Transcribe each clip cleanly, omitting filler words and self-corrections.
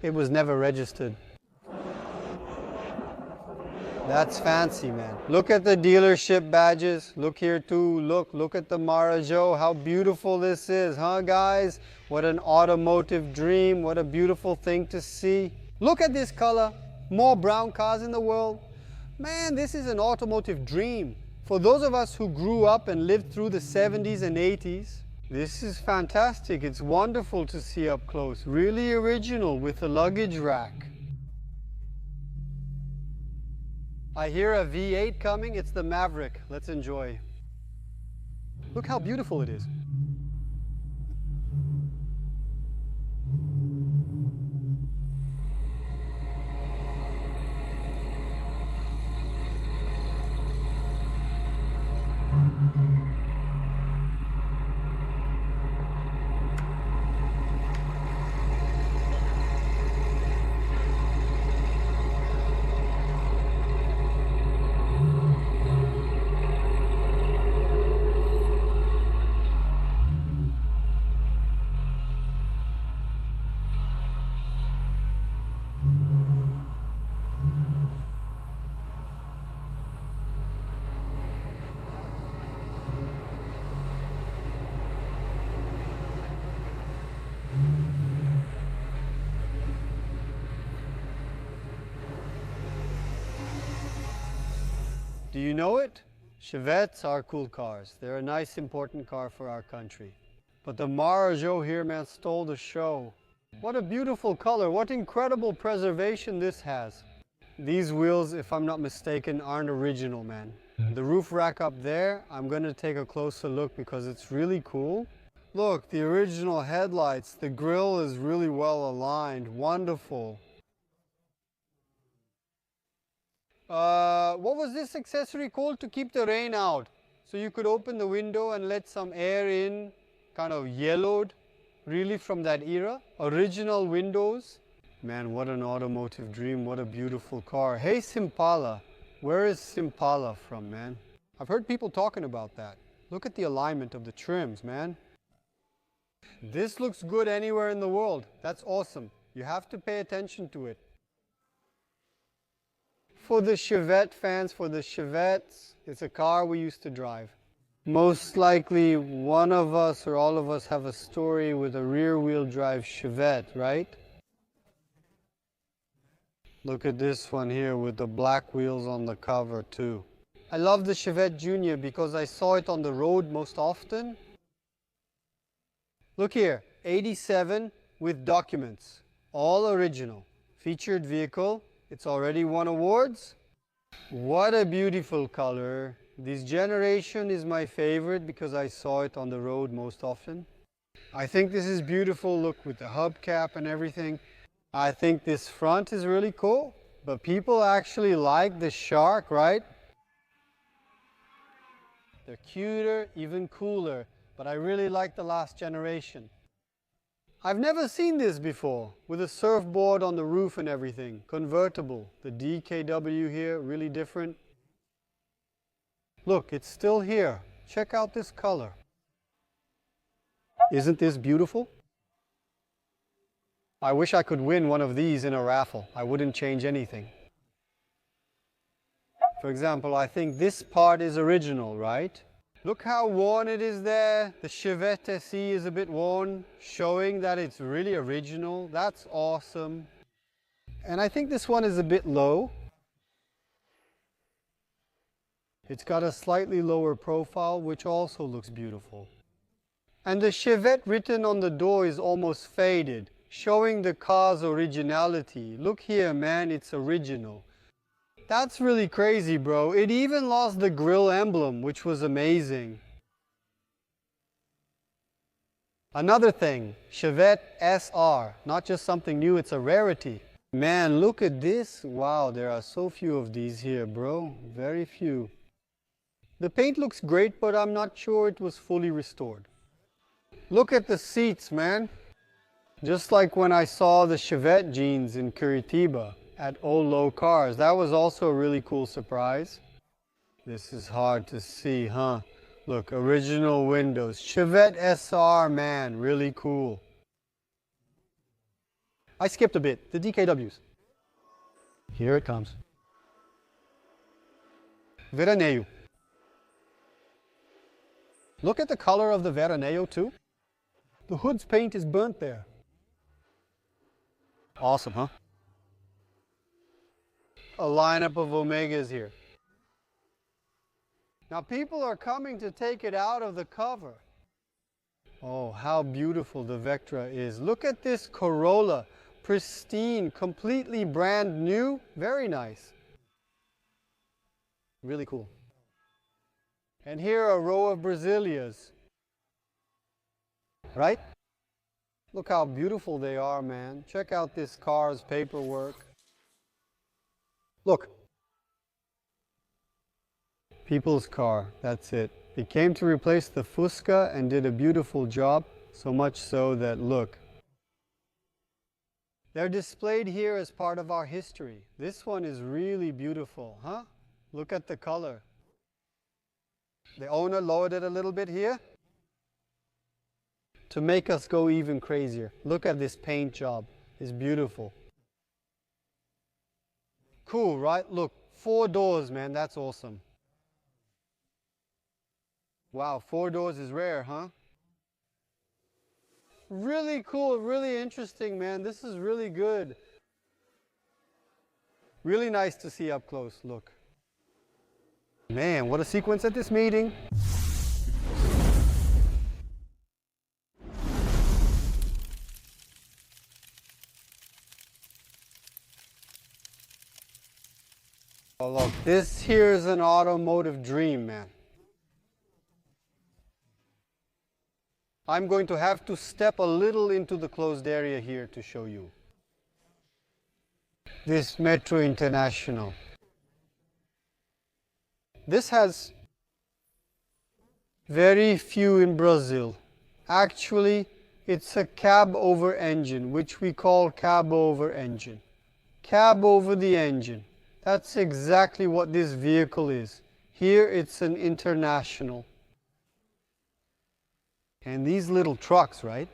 it was never registered. That's fancy, man. Look at the dealership badges. Look here too. Look at the Marajó. How beautiful this is, huh, guys? What an automotive dream. What a beautiful thing to see. Look at this color. More brown cars in the world. Man, this is an automotive dream. For those of us who grew up and lived through the 70s and 80s, this is fantastic. It's wonderful to see up close. Really original with a luggage rack. I hear a V8 coming. It's the Maverick. Let's enjoy. Look how beautiful it is. Do you know it? Chevettes are cool cars. They're a nice, important car for our country. But the Marajó here, man, stole the show. What a beautiful color. What incredible preservation this has. These wheels, if I'm not mistaken, aren't original, man. The roof rack up there, I'm going to take a closer look because it's really cool. Look, the original headlights. The grille is really well aligned. Wonderful. What was this accessory called to keep the rain out? So you could open the window and let some air in, kind of yellowed, really from that era. Original windows. Man, what an automotive dream, what a beautiful car. Hey Simpala, where is Simpala from, man? I've heard people talking about that. Look at the alignment of the trims, man. This looks good anywhere in the world. That's awesome. You have to pay attention to it. For the Chevette fans, for the Chevettes, it's a car we used to drive. Most likely one of us or all of us have a story with a rear-wheel drive Chevette, right? Look at this one here with the black wheels on the cover too. I love the Chevette Junior because I saw it on the road most often. Look here, 87 with documents, all original. Featured vehicle. It's already won awards. What a beautiful color. This generation is my favorite because I saw it on the road most often. I think this is beautiful. Look, with the hubcap and everything. I think this front is really cool. But people actually like the shark, right? They're cuter, even cooler. But I really like the last generation. I've never seen this before, with a surfboard on the roof and everything. Convertible. The DKW here, really different. Look, it's still here. Check out this color. Isn't this beautiful? I wish I could win one of these in a raffle. I wouldn't change anything. For example, I think this part is original, right? Look how worn it is there. The Chevette SE is a bit worn, showing that it's really original. That's awesome. And I think this one is a bit low. It's got a slightly lower profile, which also looks beautiful. And the Chevette written on the door is almost faded, showing the car's originality. Look here, man, it's original. That's really crazy, bro. It even lost the grille emblem, which was amazing. Another thing, Chevette SR. Not just something new, it's a rarity. Man, look at this. Wow, there are so few of these here, bro. Very few. The paint looks great, but I'm not sure it was fully restored. Look at the seats, man. Just like when I saw the Chevette jeans in Curitiba at Old Low Cars. That was also a really cool surprise. This is hard to see, huh? Look, original windows. Chevette SR, man, really cool. I skipped a bit. The DKWs. Here it comes. Veraneio. Look at the color of the Veraneio too. The hood's paint is burnt there. Awesome, huh? A lineup of Omegas here. Now people are coming to take it out of the cover. Oh, how beautiful the Vectra is. Look at this Corolla. Pristine, completely brand new. Very nice. Really cool. And here a row of Brasilias. Right? Look how beautiful they are, man. Check out this car's paperwork. Look. People's car, that's it. It came to replace the Fusca and did a beautiful job, so much so that, look. They're displayed here as part of our history. This one is really beautiful, huh? Look at the color. The owner lowered it a little bit here to make us go even crazier. Look at this paint job. It's beautiful. Cool, right? Look, 4 doors, man. That's awesome. Wow, 4 doors is rare, huh? Really cool, really interesting, man. This is really good. Really nice to see up close, look. Man, what a sequence at this meeting. Oh, look, this here is an automotive dream, man. I'm going to have to step a little into the closed area here to show you. This Metro International. This has very few in Brazil. Actually, it's a cab over engine, which we call cab over engine. Cab over the engine. That's exactly what this vehicle is. Here it's an International. And these little trucks, right?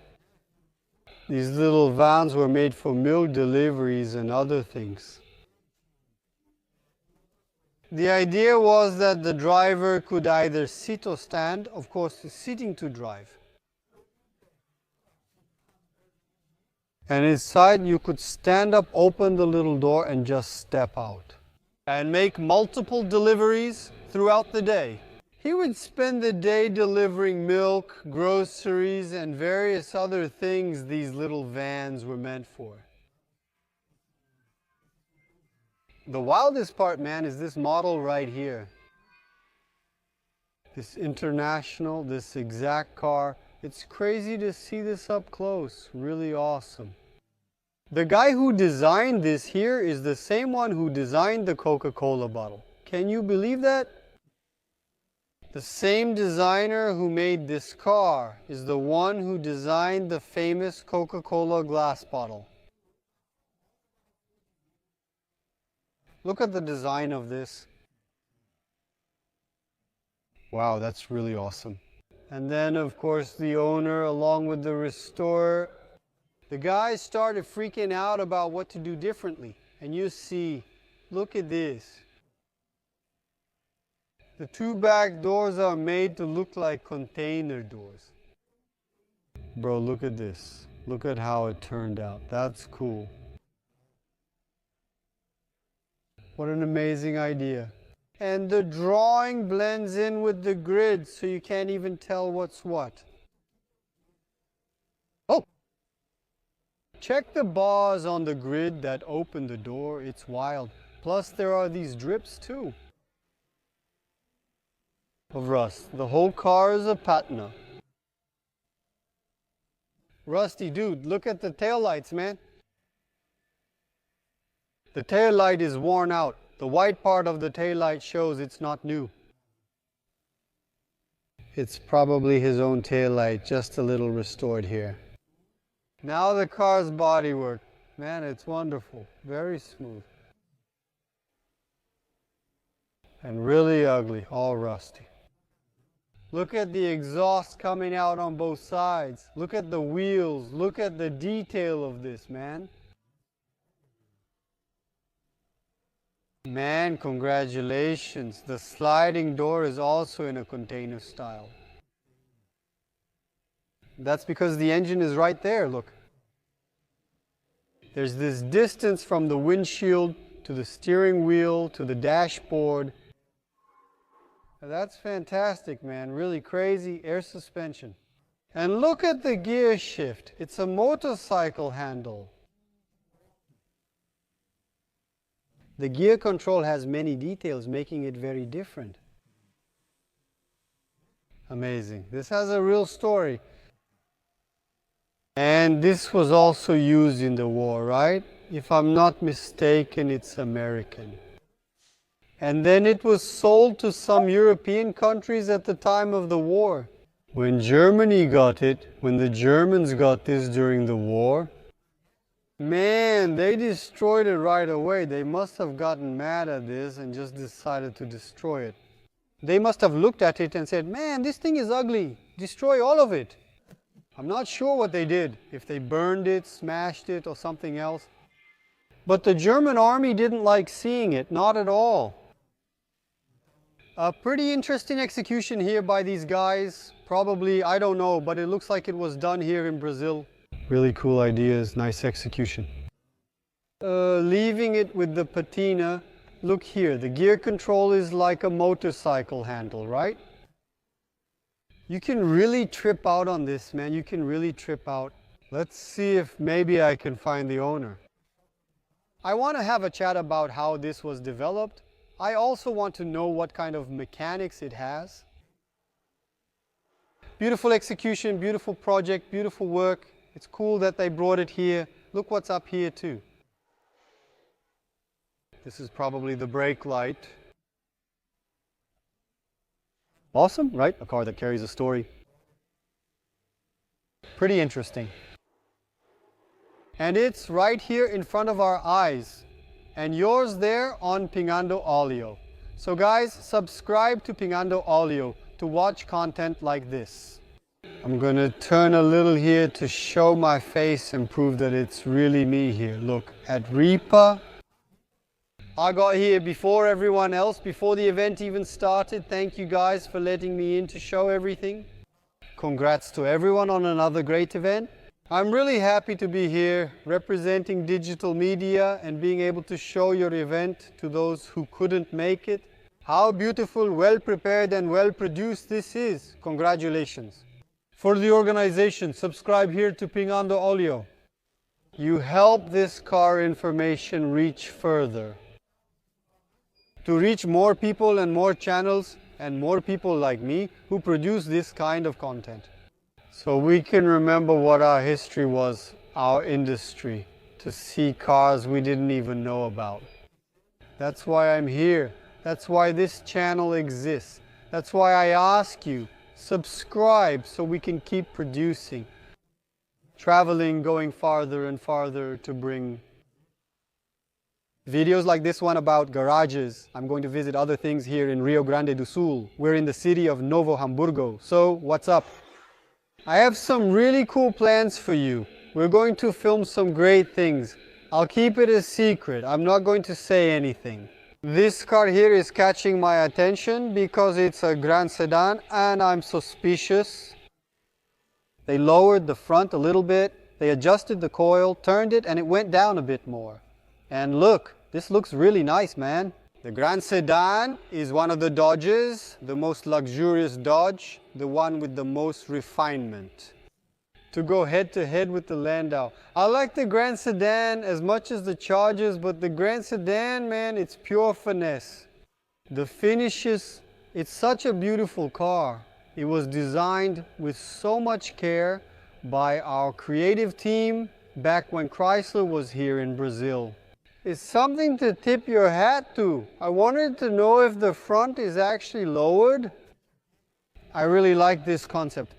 These little vans were made for milk deliveries and other things. The idea was that the driver could either sit or stand, of course, sitting to drive. And inside you could stand up, open the little door and just step out. And make multiple deliveries throughout the day. He would spend the day delivering milk, groceries, and various other things these little vans were meant for. The wildest part, man, is this model right here. This International, this exact car. It's crazy to see this up close. Really awesome. The guy who designed this here is the same one who designed the Coca-Cola bottle. Can you believe that? The same designer who made this car is the one who designed the famous Coca-Cola glass bottle. Look at the design of this. Wow, that's really awesome. And then, of course, the owner, along with the restorer, the guys started freaking out about what to do differently. And you see, look at this. The 2 back doors are made to look like container doors. Bro, look at this. Look at how it turned out. That's cool. What an amazing idea. And the drawing blends in with the grid, so you can't even tell what's what. Oh! Check the bars on the grid that open the door. It's wild. Plus there are these drips too. Of rust. The whole car is a patina. Rusty, dude, look at the taillights, man. The taillight is worn out. The white part of the taillight shows it's not new. It's probably his own taillight, just a little restored here. Now the car's bodywork. Man, it's wonderful. Very smooth. And really ugly, all rusty. Look at the exhaust coming out on both sides. Look at the wheels. Look at the detail of this, man. Man, congratulations. The sliding door is also in a container style. That's because the engine is right there, look. There's this distance from the windshield to the steering wheel to the dashboard. That's fantastic, man. Really crazy air suspension. And look at the gear shift. It's a motorcycle handle. The gear control has many details, making it very different. Amazing. This has a real story. And this was also used in the war, right? If I'm not mistaken, it's American. And then it was sold to some European countries at the time of the war. When Germany got it, when the Germans got this during the war, man, they destroyed it right away. They must have gotten mad at this and just decided to destroy it. They must have looked at it and said, man, this thing is ugly. Destroy all of it. I'm not sure what they did, if they burned it, smashed it, or something else. But the German army didn't like seeing it, not at all. A pretty interesting execution here by these guys. Probably, I don't know, but it looks like it was done here in Brazil. Really cool ideas, nice execution. Leaving it with the patina, look here, the gear control is like a motorcycle handle, right? You can really trip out on this, man. You can really trip out. Let's see if maybe I can find the owner. I want to have a chat about how this was developed. I also want to know what kind of mechanics it has. Beautiful execution, beautiful project, beautiful work. It's cool that they brought it here. Look what's up here too. This is probably the brake light. Awesome, right? A car that carries a story. Pretty interesting. And it's right here in front of our eyes. And yours there on Pingando Audio. So guys, subscribe to Pingando Audio to watch content like this. I'm going to turn a little here to show my face and prove that it's really me here. Look, at Ripa. I got here before everyone else, before the event even started. Thank you guys for letting me in to show everything. Congrats to everyone on another great event. I'm really happy to be here representing digital media and being able to show your event to those who couldn't make it. How beautiful, well prepared and well produced this is. Congratulations. For the organization, subscribe here to Pingando Audio. You help this car information reach further. To reach more people and more channels and more people like me who produce this kind of content. So we can remember what our history was, our industry, to see cars we didn't even know about. That's why I'm here. That's why this channel exists. That's why I ask you, subscribe so we can keep producing. Traveling, going farther and farther to bring videos like this one about garages. I'm going to visit other things here in Rio Grande do Sul. We're in the city of Novo Hamburgo. So, what's up? I have some really cool plans for you. We're going to film some great things. I'll keep it a secret. I'm not going to say anything. This car here is catching my attention because it's a Grand Sedan and I'm suspicious. They lowered the front a little bit. They adjusted the coil, turned it, and it went down a bit more. And look, this looks really nice, man. The Grand Sedan is one of the Dodges, the most luxurious Dodge, the one with the most refinement. To go head to head with the Landau. I like the Grand Sedan as much as the Chargers, but the Grand Sedan, man, it's pure finesse. The finishes, it's such a beautiful car. It was designed with so much care by our creative team back when Chrysler was here in Brazil. It's something to tip your hat to. I wanted to know if the front is actually lowered. I really like this concept.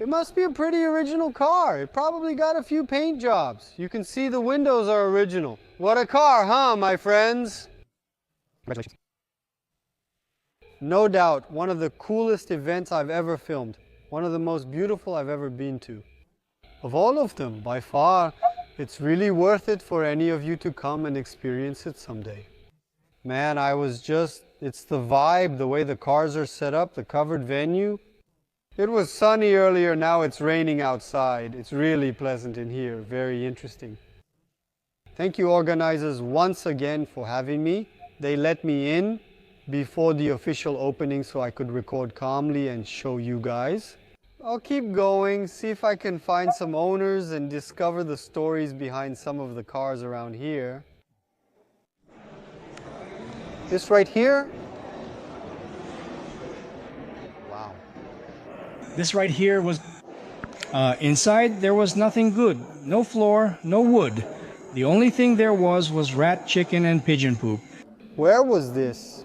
It must be a pretty original car. It probably got a few paint jobs. You can see the windows are original. What a car, huh, my friends? Congratulations. No doubt, one of the coolest events I've ever filmed. One of the most beautiful I've ever been to. Of all of them, by far, it's really worth it for any of you to come and experience it someday. Man, it's the vibe, the way the cars are set up, the covered venue. It was sunny earlier, now it's raining outside. It's really pleasant in here, very interesting. Thank you organizers once again for having me. They let me in before the official opening so I could record calmly and show you guys. I'll keep going, see if I can find some owners and discover the stories behind some of the cars around here. This right here? Wow. This right here was... inside, there was nothing good. No floor, no wood. The only thing there was rat, chicken, and pigeon poop. Where was this?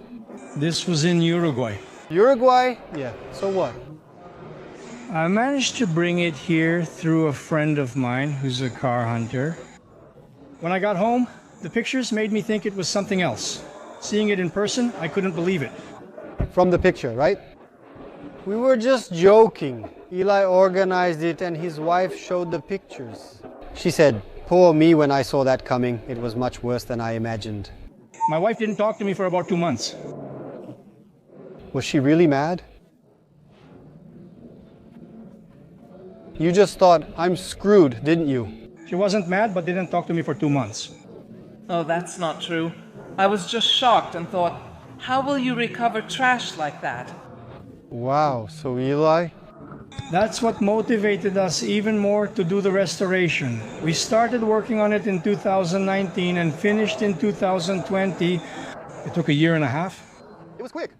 This was in Uruguay. Uruguay? Yeah, so what? I managed to bring it here through a friend of mine who's a car hunter. When I got home, the pictures made me think it was something else. Seeing it in person, I couldn't believe it. From the picture, right? We were just joking. Eli organized it and his wife showed the pictures. She said, "Poor me when I saw that coming. It was much worse than I imagined." My wife didn't talk to me for about 2 months. Was she really mad? You just thought, I'm screwed, didn't you? She wasn't mad, but didn't talk to me for 2 months. Oh, that's not true. I was just shocked and thought, how will you recover trash like that? Wow, so Eli? That's what motivated us even more to do the restoration. We started working on it in 2019 and finished in 2020. It took a year and a half. It was quick.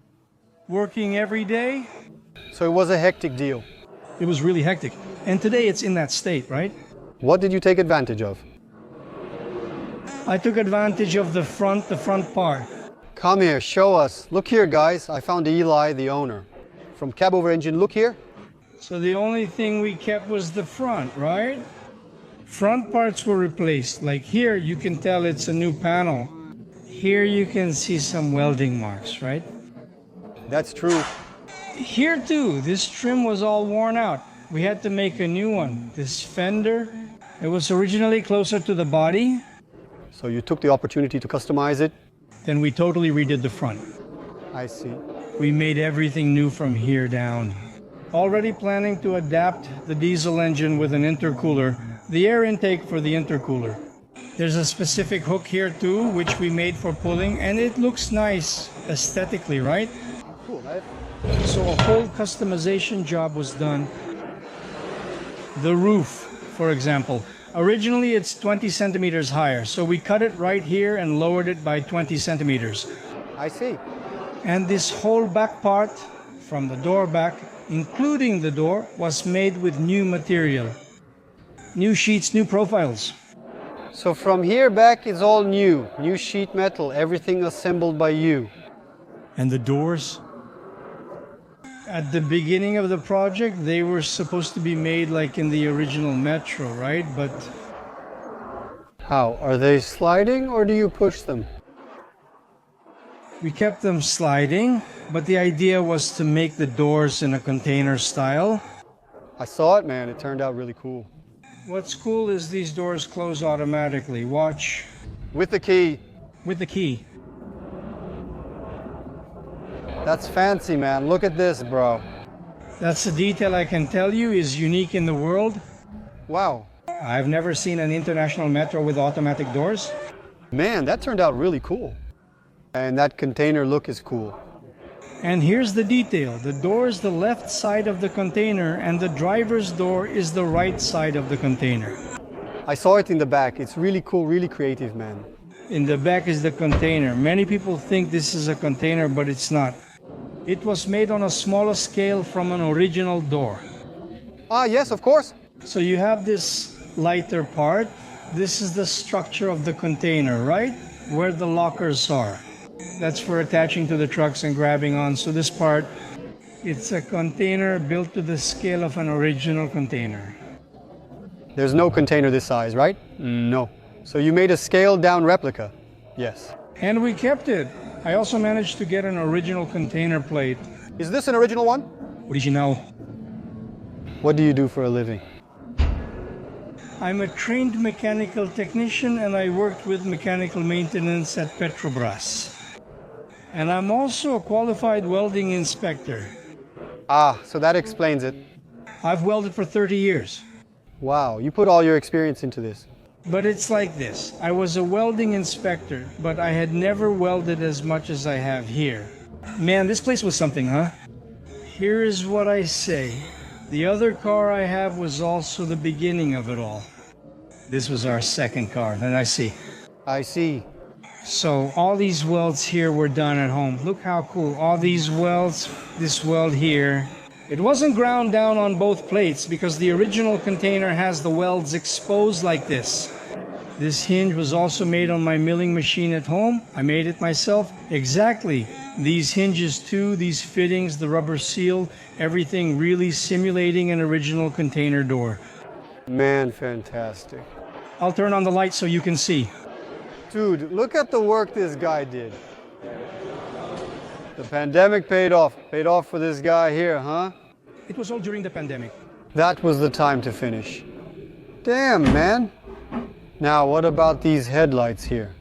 Working every day. So it was a hectic deal. It was really hectic. And today it's in that state, right? What did you take advantage of? I took advantage of the front part. Come here, show us. Look here, guys. I found Eli, the owner. From cab over engine, look here. So the only thing we kept was the front, right? Front parts were replaced. Like here, you can tell it's a new panel. Here you can see some welding marks, right? That's true. Here too, this trim was all worn out. We had to make a new one. This fender, it was originally closer to the body. So you took the opportunity to customize it? Then we totally redid the front. I see. We made everything new from here down. Already planning to adapt the diesel engine with an intercooler, the air intake for the intercooler. There's a specific hook here too, which we made for pulling, and it looks nice aesthetically, right? Cool, right? So a whole customization job was done. The roof, for example. Originally it's 20 centimeters higher, so we cut it right here and lowered it by 20 centimeters. I see. And this whole back part, from the door back, including the door, was made with new material. New sheets, new profiles. So from here back it's all new. New sheet metal, everything assembled by you. And the doors? At the beginning of the project, they were supposed to be made like in the original Metro, right? But how? Are they sliding or do you push them? we kept them sliding, but the idea was to make the doors in a container style. I saw it, man. It turned out really cool. What's cool is these doors close automatically. Watch. With the key. With the key. That's fancy, man. Look at this, bro. That's a detail I can tell you is unique in the world. Wow. I've never seen an international metro with automatic doors. Man, that turned out really cool. And that container look is cool. And here's the detail. The door is the left side of the container and the driver's door is the right side of the container. I saw it in the back. It's really cool, really creative, man. In the back is the container. Many people think this is a container, but it's not. It was made on a smaller scale from an original door. Ah, yes, of course. So you have this lighter part. This is the structure of the container, right? Where the lockers are. That's for attaching to the trucks and grabbing on. So this part, it's a container built to the scale of an original container. There's no container this size, right? No. So you made a scaled down replica? Yes. And we kept it. I also managed to get an original container plate. Is this an original one? Original. What do you do for a living? I'm a trained mechanical technician and I worked with mechanical maintenance at Petrobras. And I'm also a qualified welding inspector. Ah, so that explains it. I've welded for 30 years. Wow, you put all your experience into this. But it's like this. I was a welding inspector, but I had never welded as much as I have here. Man, this place was something, huh? Here is what I say. The other car I have was also the beginning of it all. This was our second car, and I see. I see. So all these welds here were done at home. Look how cool. All these welds, this weld here. It wasn't ground down on both plates because the original container has the welds exposed like this. This hinge was also made on my milling machine at home. I made it myself. Exactly. These hinges too, these fittings, the rubber seal, everything really simulating an original container door. Man, fantastic. I'll turn on the light so you can see. Dude, look at the work this guy did. The pandemic paid off. Paid off for this guy here, huh? It was all during the pandemic. That was the time to finish. Damn, man. Now, what about these headlights here?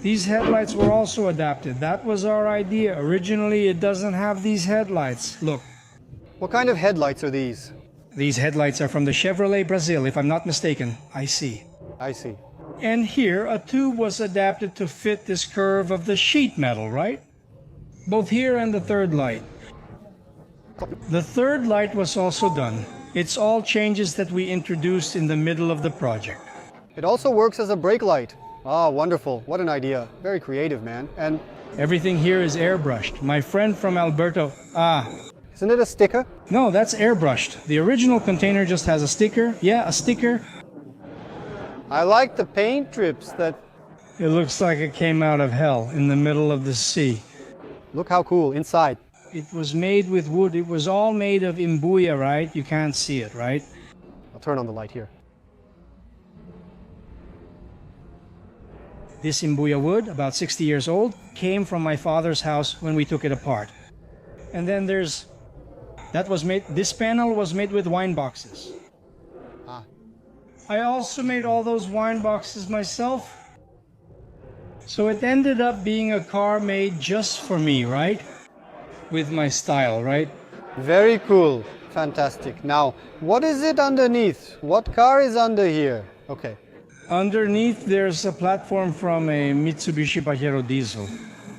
These headlights were also adapted. That was our idea. Originally, it doesn't have these headlights. Look, What kind of headlights are these? these headlights are from the Chevrolet Brazil, if I'm not mistaken. I see. I see. And here, a tube was adapted to fit this curve of the sheet metal, right? Both here and the third light. The third light was also done. It's all changes that we introduced in the middle of the project. It also works as a brake light. Ah, wonderful. What an idea. Very creative, man. And Everything here is airbrushed. My friend from Alberto, isn't it a sticker? no, that's airbrushed. The original container just has a sticker. Yeah, a sticker. I like the paint drips that... It looks like it came out of hell in the middle of the sea. Look how cool inside. It was made with wood. It was all made of imbuya, right? You can't see it, right? I'll turn on the light here. This imbuya wood, about 60 years old, came from my father's house when we took it apart. And then this panel was made with wine boxes. Ah. I also made all those wine boxes myself. So it ended up being a car made just for me, right? With my style, right? Very cool. Fantastic. Now, what is it underneath? What car is under here? Okay. Underneath, there's a platform from a Mitsubishi Pajero diesel.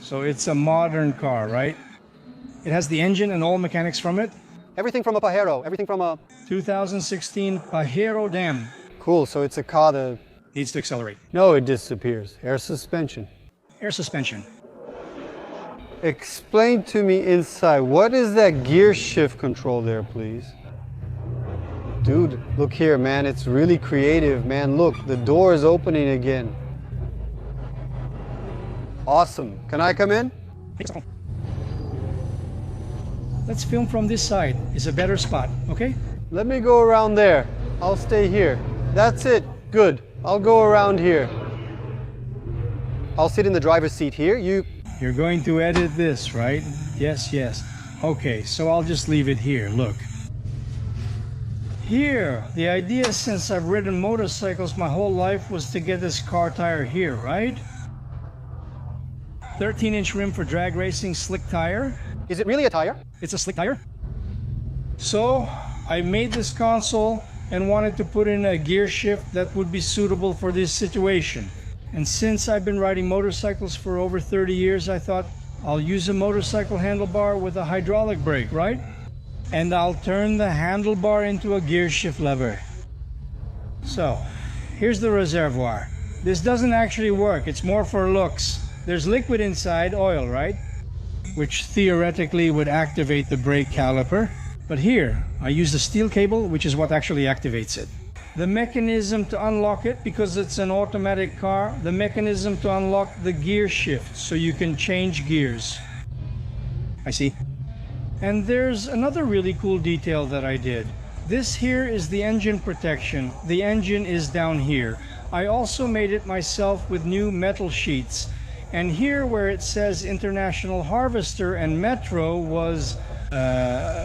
So it's a modern car, right? It has the engine and all mechanics from it. Everything from a Pajero. Everything from a... 2016 Pajero Dam. Cool, so it's a car that... Needs to accelerate. No, it disappears. Air suspension. Air suspension. Explain to me inside, what is that gear shift control there, please? Dude, look here, man. It's really creative, man. Look, the door is opening again. Awesome. Can I come in? Let's film from this side. It's a better spot, okay? Let me go around there. I'll stay here. That's it. Good. I'll go around here. I'll sit in the driver's seat here. You're going to edit this, right? Yes, yes. Okay, so I'll just leave it here. Look. Here, the idea since I've ridden motorcycles my whole life was to get this car tire here, right? 13-inch rim for drag racing, slick tire. Is it really a tire? It's a slick tire. So, I made this console and wanted to put in a gear shift that would be suitable for this situation. And since I've been riding motorcycles for over 30 years, I thought I'll use a motorcycle handlebar with a hydraulic brake, right? And I'll turn the handlebar into a gear shift lever. So, here's the reservoir. This doesn't actually work, it's more for looks. There's liquid inside, oil, right? Which theoretically would activate the brake caliper. But here, I use the steel cable, which is what actually activates it. The mechanism to unlock it, because it's an automatic car, the mechanism to unlock the gear shift, so you can change gears. I see. And there's another really cool detail that I did. This here is the engine protection. The engine is down here. I also made it myself with new metal sheets. And here where it says International Harvester and Metro was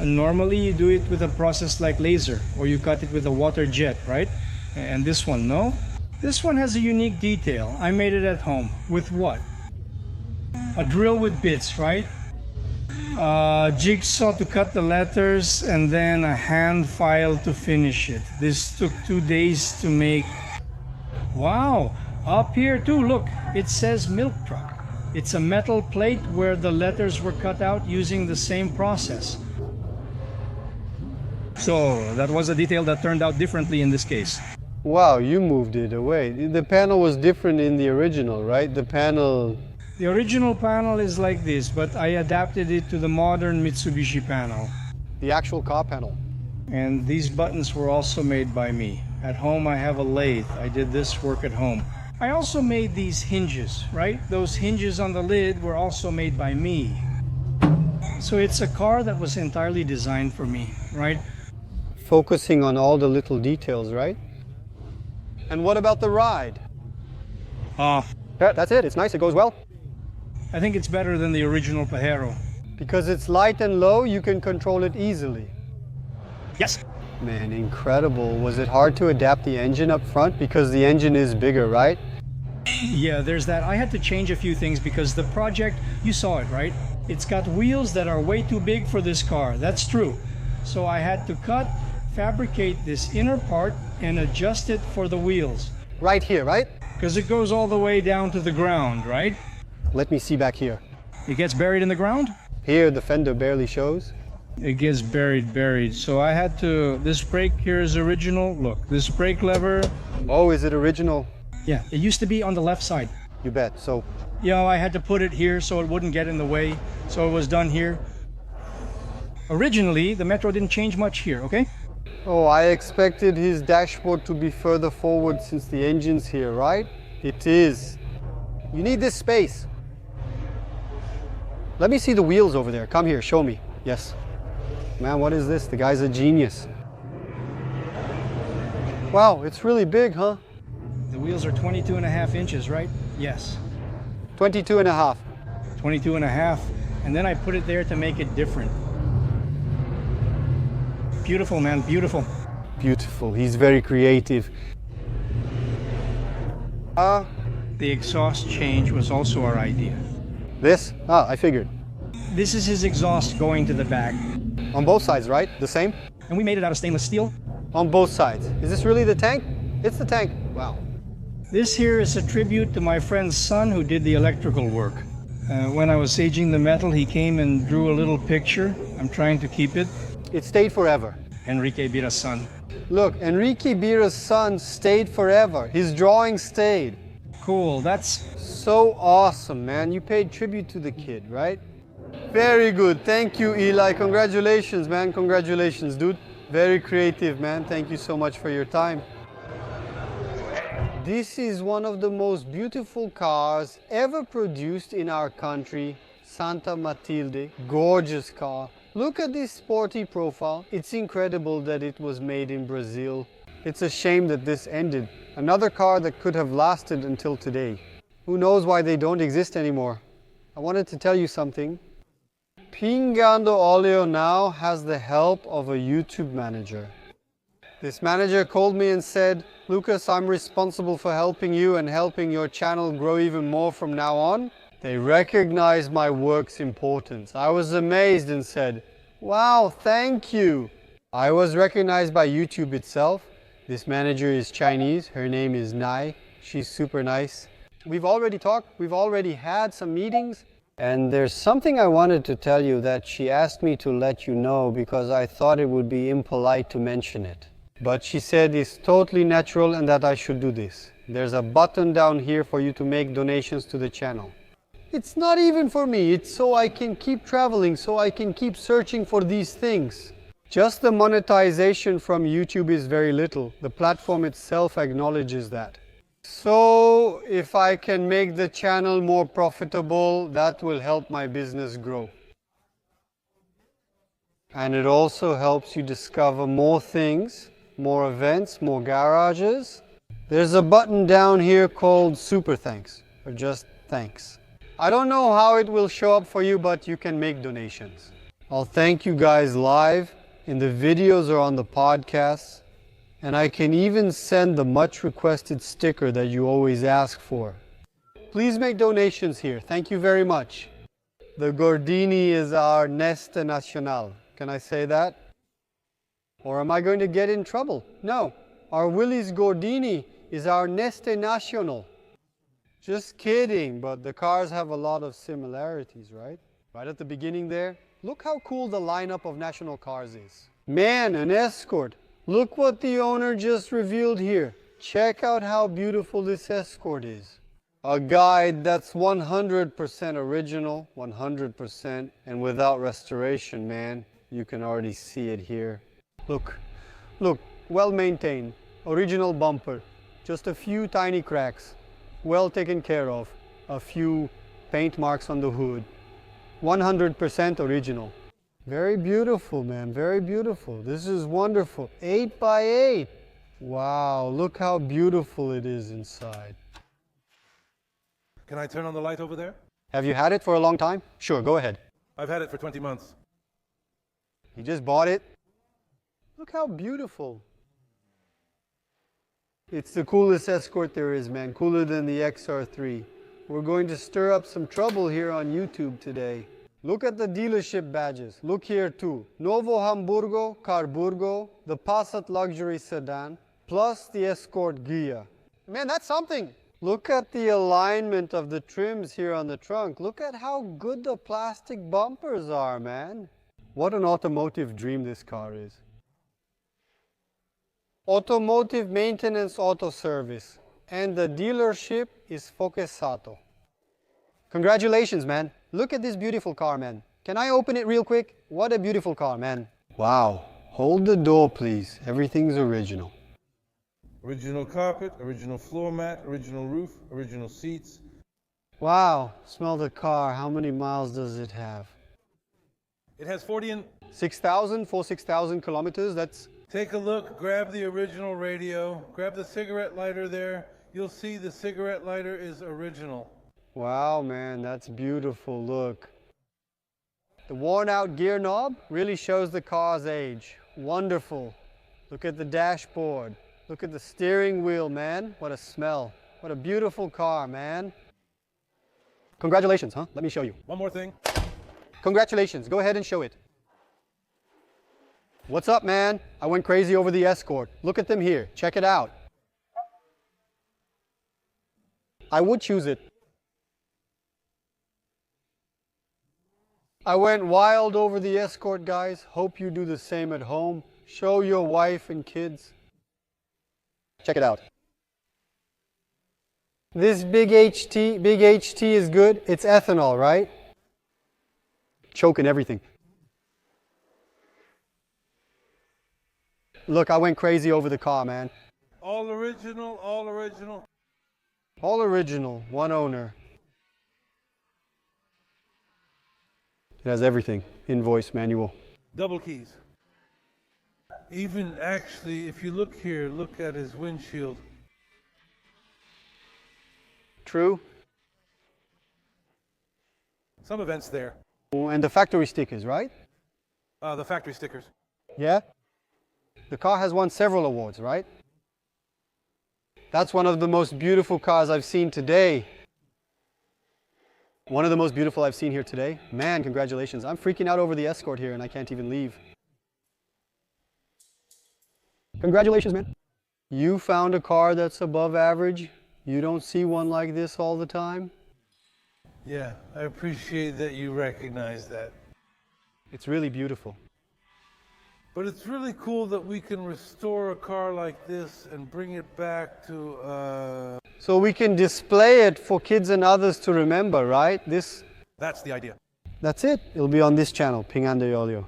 normally you do it with a process like laser, or you cut it with a water jet, right? And this one, no? This one has a unique detail. I made it at home. With what? a drill with bits, right? Jigsaw to cut the letters, and then a hand file to finish it. This took 2 days to make. Wow, up here too, look, it says milk truck. It's a metal plate where the letters were cut out using the same process. So that was a detail that turned out differently in this case. Wow, you moved it away. The panel was different in the original, right? The original panel is like this, but I adapted it to the modern Mitsubishi panel. The actual car panel. And these buttons were also made by me. At home I have a lathe. I did this work at home. I also made these hinges, right? Those hinges on the lid were also made by me. So it's a car that was entirely designed for me, right? Focusing on all the little details, right? And what about the ride? That's it. It's nice. It goes well. I think it's better than the original Pajero. Because it's light and low, you can control it easily. Yes. Man, incredible. Was it hard to adapt the engine up front? Because the engine is bigger, right? Yeah, there's that. I had to change a few things because the project, you saw it, right? It's got wheels that are way too big for this car. That's true. So I had to fabricate this inner part and adjust it for the wheels. Right here, right? Because it goes all the way down to the ground, right? Let me see back here. It gets buried in the ground? Here, the fender barely shows. It gets buried. So I had to, this brake here is original. Look, this brake lever. Oh, is it original? Yeah, it used to be on the left side. You bet. So, you know, I had to put it here so it wouldn't get in the way. So it was done here. Originally, the Metro didn't change much here, okay? oh, I expected his dashboard to be further forward since the engine's here, right? It is. You need this space. Let me see the wheels over there. Come here, show me. Yes. Man, what is this? The guy's a genius. Wow, it's really big, huh? The wheels are 22.5 inches, right? Yes. 22 and a half. 22.5. And then I put it there to make it different. Beautiful, man, beautiful. Beautiful. He's very creative. The exhaust change was also our idea. This? Ah, I figured. This is his exhaust going to the back. On both sides, right? The same? And we made it out of stainless steel. On both sides. Is this really the tank? It's the tank. Wow. This here is a tribute to my friend's son who did the electrical work. When I was aging the metal, he came and drew a little picture. I'm trying to keep it. It stayed forever. Enrique Bira's son. Look, Enrique Bira's son stayed forever. His drawing stayed. Cool, that's... So awesome, man. You paid tribute to the kid, right? Very good. Thank you, Eli. Congratulations, man. Congratulations, dude. Very creative, man. Thank you so much for your time. This is one of the most beautiful cars ever produced in our country. Santa Matilde. Gorgeous car. Look at this sporty profile. It's incredible that it was made in Brazil. It's a shame that this ended. Another car that could have lasted until today. Who knows why they don't exist anymore? I wanted to tell you something. Pingando Oleo now has the help of a YouTube manager. This manager called me and said, Lucas, I'm responsible for helping you and helping your channel grow even more from now on. They recognized my work's importance. I was amazed and said, wow, thank you. I was recognized by YouTube itself. This manager is Chinese. Her name is Nai. She's super nice. We've already talked. We've already had some meetings. And there's something I wanted to tell you that she asked me to let you know because I thought it would be impolite to mention it. But she said it's totally natural and that I should do this. There's a button down here for you to make donations to the channel. It's not even for me. It's so I can keep traveling, so I can keep searching for these things. Just the monetization from YouTube is very little. The platform itself acknowledges that. So if I can make the channel more profitable, that will help my business grow. And it also helps you discover more things, more events, more garages. There's a button down here called Super Thanks, or just thanks. I don't know how it will show up for you, but you can make donations. I'll thank you guys live in the videos or on the podcasts. And I can even send the much requested sticker that you always ask for. Please make donations here. Thank you very much. The Gordini is our Neste Nacional. Can I say that? Or am I going to get in trouble? No. Our Willys Gordini is our Neste Nacional. Just kidding, but the cars have a lot of similarities, right? Right at the beginning there, look how cool the lineup of national cars is. Man, an Escort. Look what the owner just revealed here. Check out how beautiful this Escort is. A guide that's 100% original, 100%, and without restoration, man. You can already see it here. Look, well maintained, original bumper, just a few tiny cracks, well taken care of, a few paint marks on the hood. 100% original. Very beautiful, man, very beautiful. This is wonderful. 8x8. Wow, look how beautiful it is inside. Can I turn on the light over there? Have you had it for a long time? Sure, go ahead. I've had it for 20 months. You just bought it? Look how beautiful. It's the coolest Escort there is, man. Cooler than the XR3. We're going to stir up some trouble here on YouTube today. Look at the dealership badges. Look here too. Novo Hamburgo, Carburgo, the Passat luxury sedan, plus the Escort Ghia. Man, that's something. Look at the alignment of the trims here on the trunk. Look at how good the plastic bumpers are, man. What an automotive dream this car is. Automotive maintenance auto service. And the dealership is Fochesato. Congratulations, man. Look at this beautiful car, man. Can I open it real quick? What a beautiful car, man. Wow. Hold the door, please. Everything's original. Original carpet, original floor mat, original roof, original seats. Wow. Smell the car. How many miles does it have? It has 6,000, full 6,000 kilometers. That's... Take a look, grab the original radio, grab the cigarette lighter there. You'll see the cigarette lighter is original. Wow, man, that's beautiful. Look. The worn out gear knob really shows the car's age. Wonderful. Look at the dashboard. Look at the steering wheel, man. What a smell. What a beautiful car, man. Congratulations, huh? Let me show you. One more thing. Congratulations. Go ahead and show it. What's up, man? I went crazy over the Escort. Look at them here. Check it out. I would choose it. I went wild over the Escort, guys. Hope you do the same at home. Show your wife and kids. Check it out. This big HT is good. It's ethanol, right? Choking everything. Look, I went crazy over the car, man. All original, all original. All original, one owner. It has everything. Invoice, manual. Double keys. Even actually, if you look here, look at his windshield. True. Some events there. Oh, and the factory stickers, right? The factory stickers. Yeah? The car has won several awards, right? That's one of the most beautiful cars I've seen today. One of the most beautiful I've seen here today. Man, congratulations. I'm freaking out over the Escort here and I can't even leave. Congratulations, man. You found a car that's above average. You don't see one like this all the time. Yeah, I appreciate that you recognize that. It's really beautiful. But it's really cool that we can restore a car like this and bring it back to So we can display it for kids and others to remember, right? That's the idea. That's it. It'll be on this channel, Pingande Olio.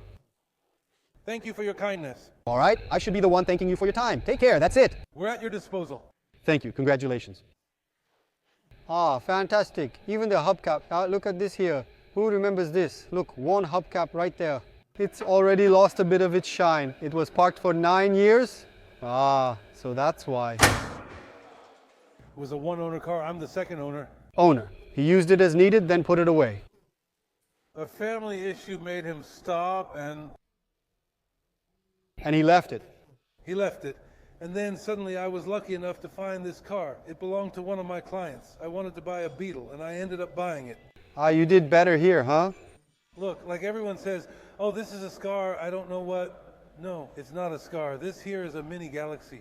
Thank you for your kindness. All right. I should be the one thanking you for your time. Take care. That's it. We're at your disposal. Thank you. Congratulations. Ah, fantastic. Even the hubcap. Look at this here. Who remembers this? Look, worn hubcap right there. It's already lost a bit of its shine. It was parked for 9 years. Ah, so that's why. It was a one-owner car. I'm the second owner. Owner. He used it as needed, then put it away. A family issue made him stop, and he left it. he left it. And then suddenly I was lucky enough to find this car. It belonged to one of my clients. I wanted to buy a Beetle, and I ended up buying it. Ah, you did better here, huh? Look, like everyone says, oh, this is a Scar, I don't know what. No, it's not a Scar. This here is a mini Galaxy.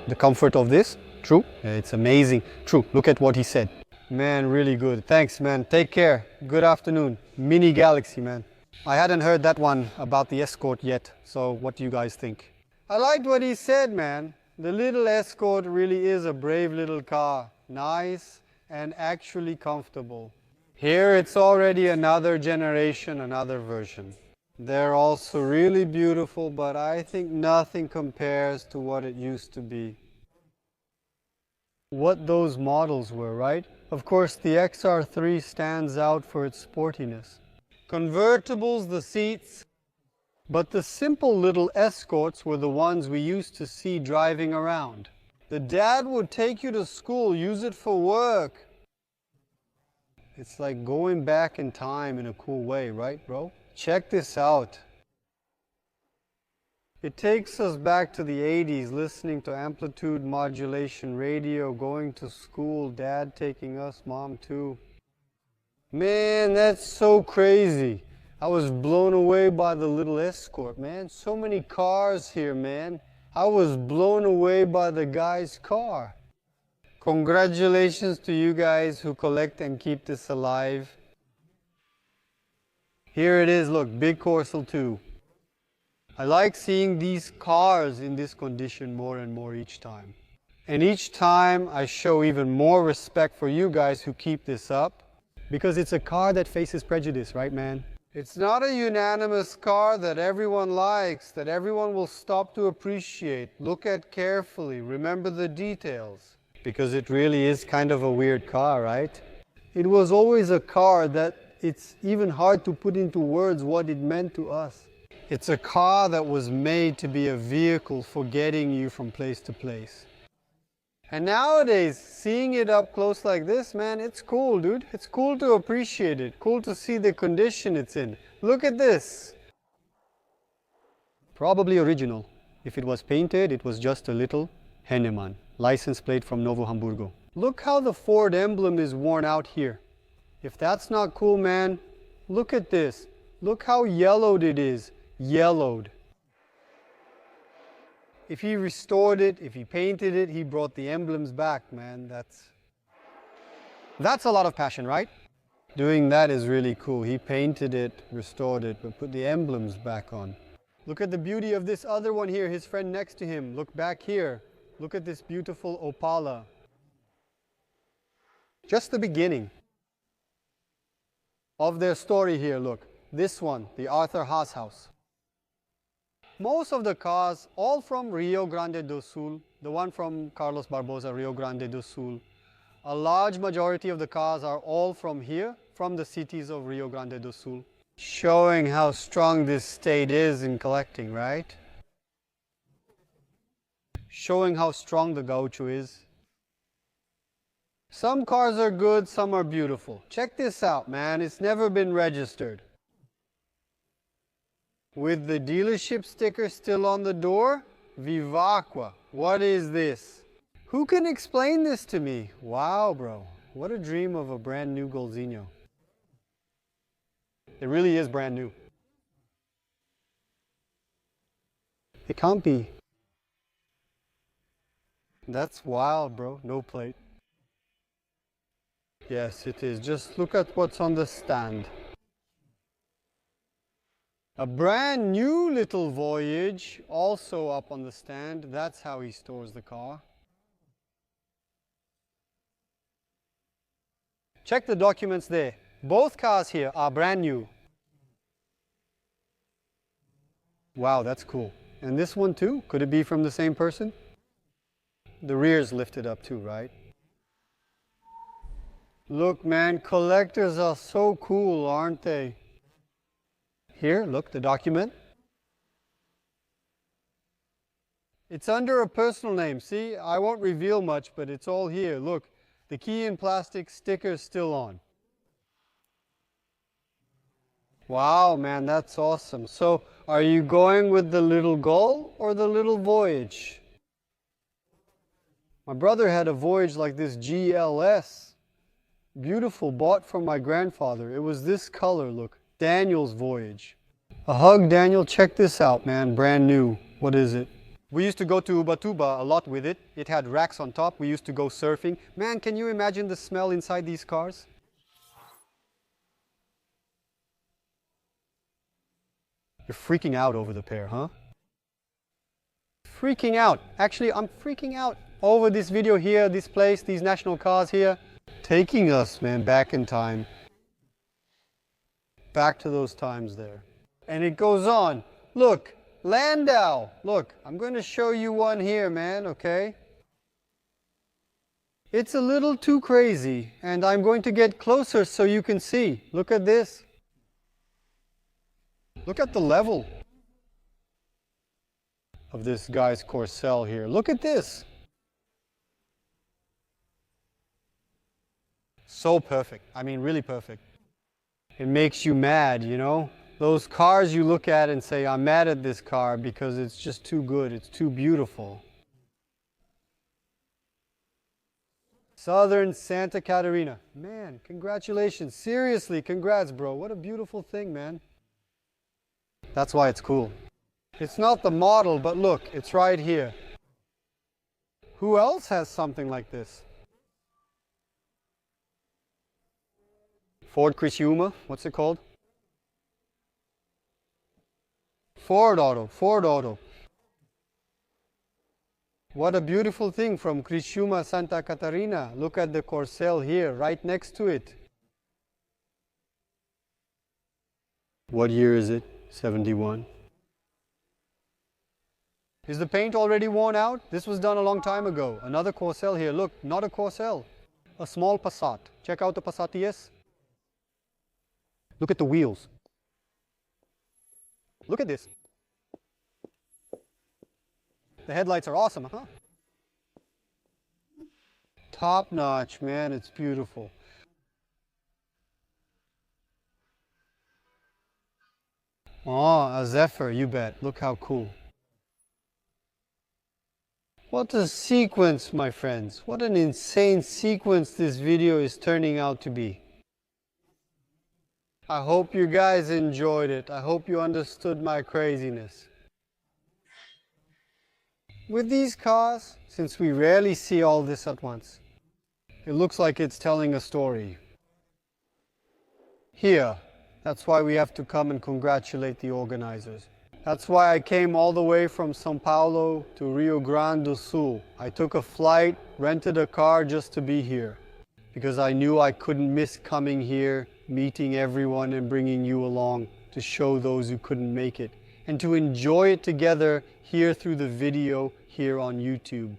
The comfort of this, true. It's amazing. True, look at what he said. Man, really good. Thanks, man. Take care. Good afternoon. Mini Galaxy, man. I hadn't heard that one about the Escort yet, so what do you guys think? I liked what he said, man. The little Escort really is a brave little car. Nice and actually comfortable. Here it's already another generation, another version. They're also really beautiful, but I think nothing compares to what it used to be. What those models were, right? Of course, the XR3 stands out for its sportiness. Convertibles, the seats, but the simple little Escorts were the ones we used to see driving around. The dad would take you to school, use it for work. It's like going back in time in a cool way, right, bro? Check this out. It takes us back to the 80s, listening to amplitude modulation radio, going to school, dad taking us, mom too. Man, that's so crazy. I was blown away by the little Escort, man. So many cars here, man. I was blown away by the guy's car. Congratulations to you guys who collect and keep this alive. Here it is, look, big Corsa 2. I like seeing these cars in this condition more and more each time. And each time I show even more respect for you guys who keep this up, because it's a car that faces prejudice, right, man? It's not a unanimous car that everyone likes, that everyone will stop to appreciate, look at carefully, remember the details. Because it really is kind of a weird car, right? It was always a car that it's even hard to put into words what it meant to us. It's a car that was made to be a vehicle for getting you from place to place. And nowadays, seeing it up close like this, man, it's cool, dude. It's cool to appreciate it. Cool to see the condition it's in. Look at this. Probably original. If it was painted, it was just a little Henneman. License plate from Novo Hamburgo. Look how the Ford emblem is worn out here. If that's not cool, man, look at this. Look how yellowed it is. Yellowed. If he restored it, if he painted it, he brought the emblems back, man. That's a lot of passion, right? Doing that is really cool. He painted it, restored it, but put the emblems back on. Look at the beauty of this other one here, his friend next to him. Look back here. Look at this beautiful Opala. Just the beginning of their story here, look. This one, the Arthur Haas house. Most of the cars, all from Rio Grande do Sul, the one from Carlos Barbosa, Rio Grande do Sul. A large majority of the cars are all from here, from the cities of Rio Grande do Sul. Showing how strong this state is in collecting, right? Showing how strong the gaucho is. Some cars are good, some are beautiful. Check this out, man. It's never been registered. With the dealership sticker still on the door, Vivaqua. What is this? Who can explain this to me? Wow, bro. What a dream of a brand new Golzinho. It really is brand new. It can't be. That's wild, bro. No plate. Yes, it is. Just look at what's on the stand. A brand new little Voyage, also up on the stand. That's how he stores the car. Check the documents there. Both cars here are brand new. Wow, that's cool. And this one too? Could it be from the same person? The rear's lifted up too, right? Look, man, collectors are so cool, aren't they? Here, look, the document. It's under a personal name. See, I won't reveal much, but it's all here. Look, the key in plastic, sticker's still on. Wow, man, that's awesome. So, are you going with the little Gull or the little Voyage? My brother had a Voyage like this GLS. Beautiful, bought from my grandfather. It was this color, look. Daniel's Voyage. A hug, Daniel. Check this out, man. Brand new. What is it? We used to go to Ubatuba a lot with it. It had racks on top. We used to go surfing. Man, can you imagine the smell inside these cars? You're freaking out over the pair, huh? Freaking out. Actually, I'm freaking out over this video here, this place, these national cars here. Taking us, man, back in time. Back to those times there. And it goes on. Look, Landau. Look, I'm going to show you one here, man, okay? It's a little too crazy, and I'm going to get closer so you can see. Look at this. Look at the level of this guy's Corcel here. Look at this. So perfect. I mean, really perfect. It makes you mad, you know? Those cars you look at and say, I'm mad at this car because it's just too good, it's too beautiful. Southern Santa Catarina. Man, congratulations. Seriously, congrats, bro. What a beautiful thing, man. That's why it's cool. It's not the model, but look, it's right here. Who else has something like this? Ford Criciúma, what's it called? Ford Auto. What a beautiful thing from Criciúma, Santa Catarina. Look at the Corcel here, right next to it. What year is it? 71. Is the paint already worn out? This was done a long time ago. Another Corcel here. Look, not a Corcel. A small Passat. Check out the Passat TS. Look at the wheels. Look at this. The headlights are awesome, huh? Top notch, man. It's beautiful. Oh, a Zephyr, you bet. Look how cool. What a sequence, my friends. What an insane sequence this video is turning out to be. I hope you guys enjoyed it. I hope you understood my craziness. With these cars, since we rarely see all this at once, it looks like it's telling a story. Here, that's why we have to come and congratulate the organizers. That's why I came all the way from São Paulo to Rio Grande do Sul. I took a flight, rented a car just to be here, because I knew I couldn't miss coming here, meeting everyone and bringing you along to show those who couldn't make it, and to enjoy it together here through the video here on YouTube.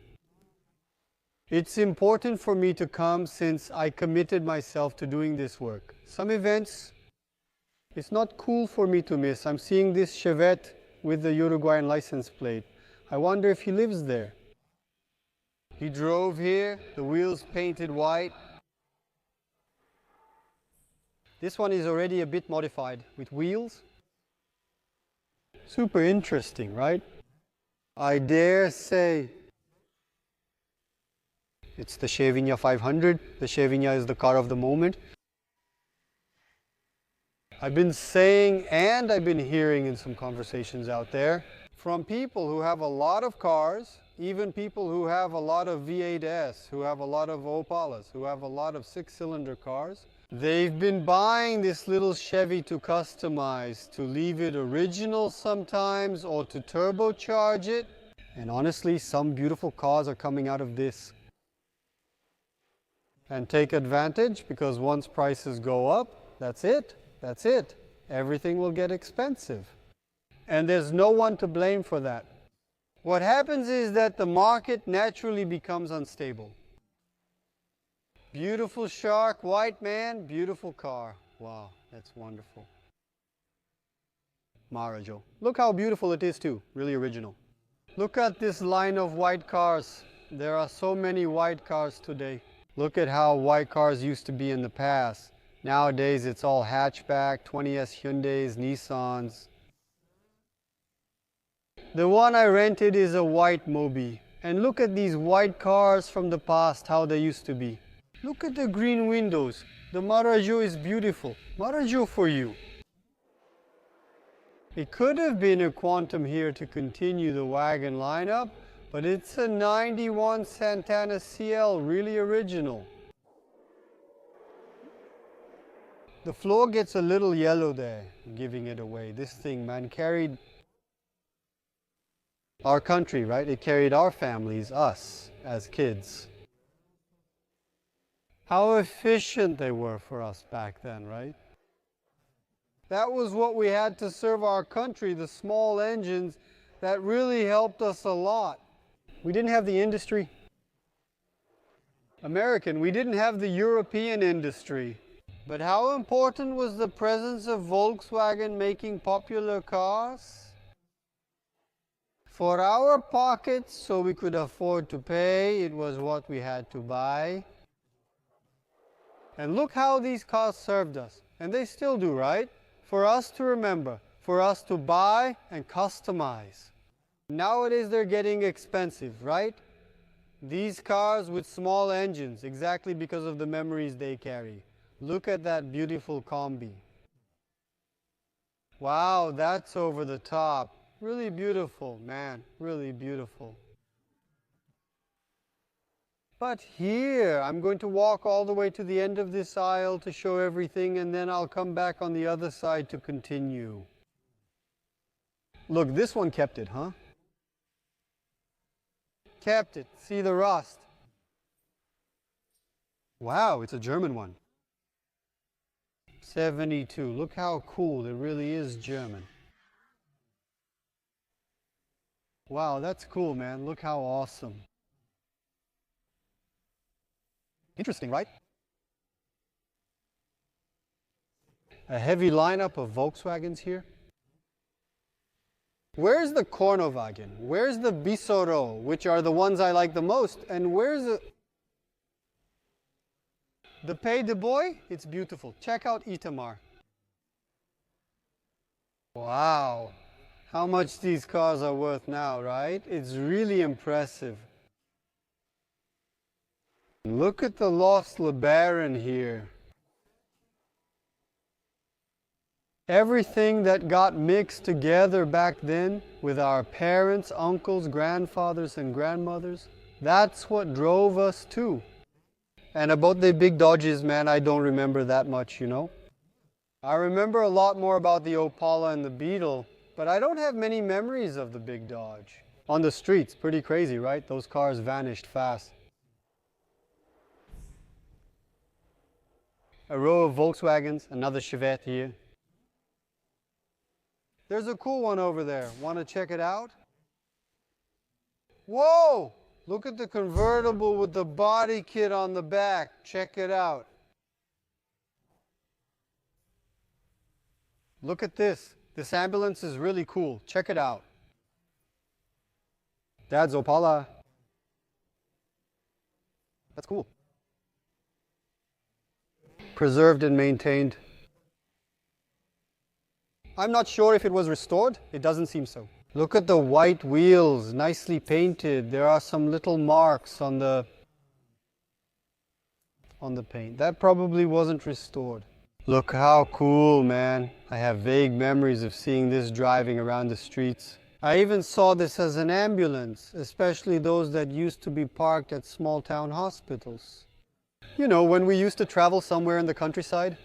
It's important for me to come since I committed myself to doing this work. Some events, it's not cool for me to miss. I'm seeing this Chevette with the Uruguayan license plate. I wonder if he lives there. He drove here, the wheels painted white. This one is already a bit modified with wheels. Super interesting, right? I dare say it's the Chevinha 500. The Chevinha is the car of the moment. I've been saying and I've been hearing in some conversations out there from people who have a lot of cars, even people who have a lot of V8S, who have a lot of Opalas, who have a lot of six-cylinder cars. They've been buying this little Chevy to customize, to leave it original sometimes or to turbocharge it. And honestly, some beautiful cars are coming out of this. And take advantage, because once prices go up, that's it. That's it. Everything will get expensive. And there's no one to blame for that. What happens is that the market naturally becomes unstable. Beautiful shark, white man, beautiful car. Wow, that's wonderful. Marajó. Look how beautiful it is too, really original. Look at this line of white cars. There are so many white cars today. Look at how white cars used to be in the past. Nowadays it's all hatchback, 20S Hyundais, Nissans. The one I rented is a white Mobi. And look at these white cars from the past, how they used to be. Look at the green windows. The Marajó is beautiful. Marajó for you. It could have been a Quantum here to continue the wagon lineup, but it's a 91 Santana CL, really original. The floor gets a little yellow there, giving it away. This thing, man, carried our country, right? It carried our families, us, as kids. How efficient they were for us back then, right? That was what we had to serve our country, the small engines that really helped us a lot. We didn't have the industry. American, we didn't have the European industry. But how important was the presence of Volkswagen making popular cars? For our pockets, so we could afford to pay, it was what we had to buy. And look how these cars served us. And they still do, right? For us to remember, for us to buy and customize. Nowadays they're getting expensive, right? These cars with small engines, exactly because of the memories they carry. Look at that beautiful Combi. Wow, that's over the top. Really beautiful, man, really beautiful. But here, I'm going to walk all the way to the end of this aisle to show everything, and then I'll come back on the other side to continue. Look, this one kept it, huh? Kept it. See the rust. Wow, it's a German one. 72. Look how cool. It really is German. Wow, that's cool, man. Look how awesome. Interesting, right? A heavy lineup of Volkswagens here. Where's the Kornowagen? Where's the Bisoro, which are the ones I like the most? And where's the Pays de Bois? It's beautiful. Check out Itamar. Wow. How much these cars are worth now, right? It's really impressive. Look at the Lost LeBaron here. Everything that got mixed together back then with our parents, uncles, grandfathers, and grandmothers, that's what drove us too. And about the big Dodges, man, I don't remember that much, you know. I remember a lot more about the Opala and the Beetle, but I don't have many memories of the big Dodge. On the streets, pretty crazy, right? Those cars vanished fast. A row of Volkswagens, another Chevette here. There's a cool one over there. Want to check it out? Whoa! Look at the convertible with the body kit on the back. Check it out. Look at this. This ambulance is really cool. Check it out. Dad's Opala. That's cool. Preserved and maintained. I'm not sure if it was restored. It doesn't seem so. Look at the white wheels, nicely painted. There are some little marks on the paint. That probably wasn't restored. Look how cool, man. I have vague memories of seeing this driving around the streets. I even saw this as an ambulance, especially those that used to be parked at small town hospitals. You know, when we used to travel somewhere in the countryside.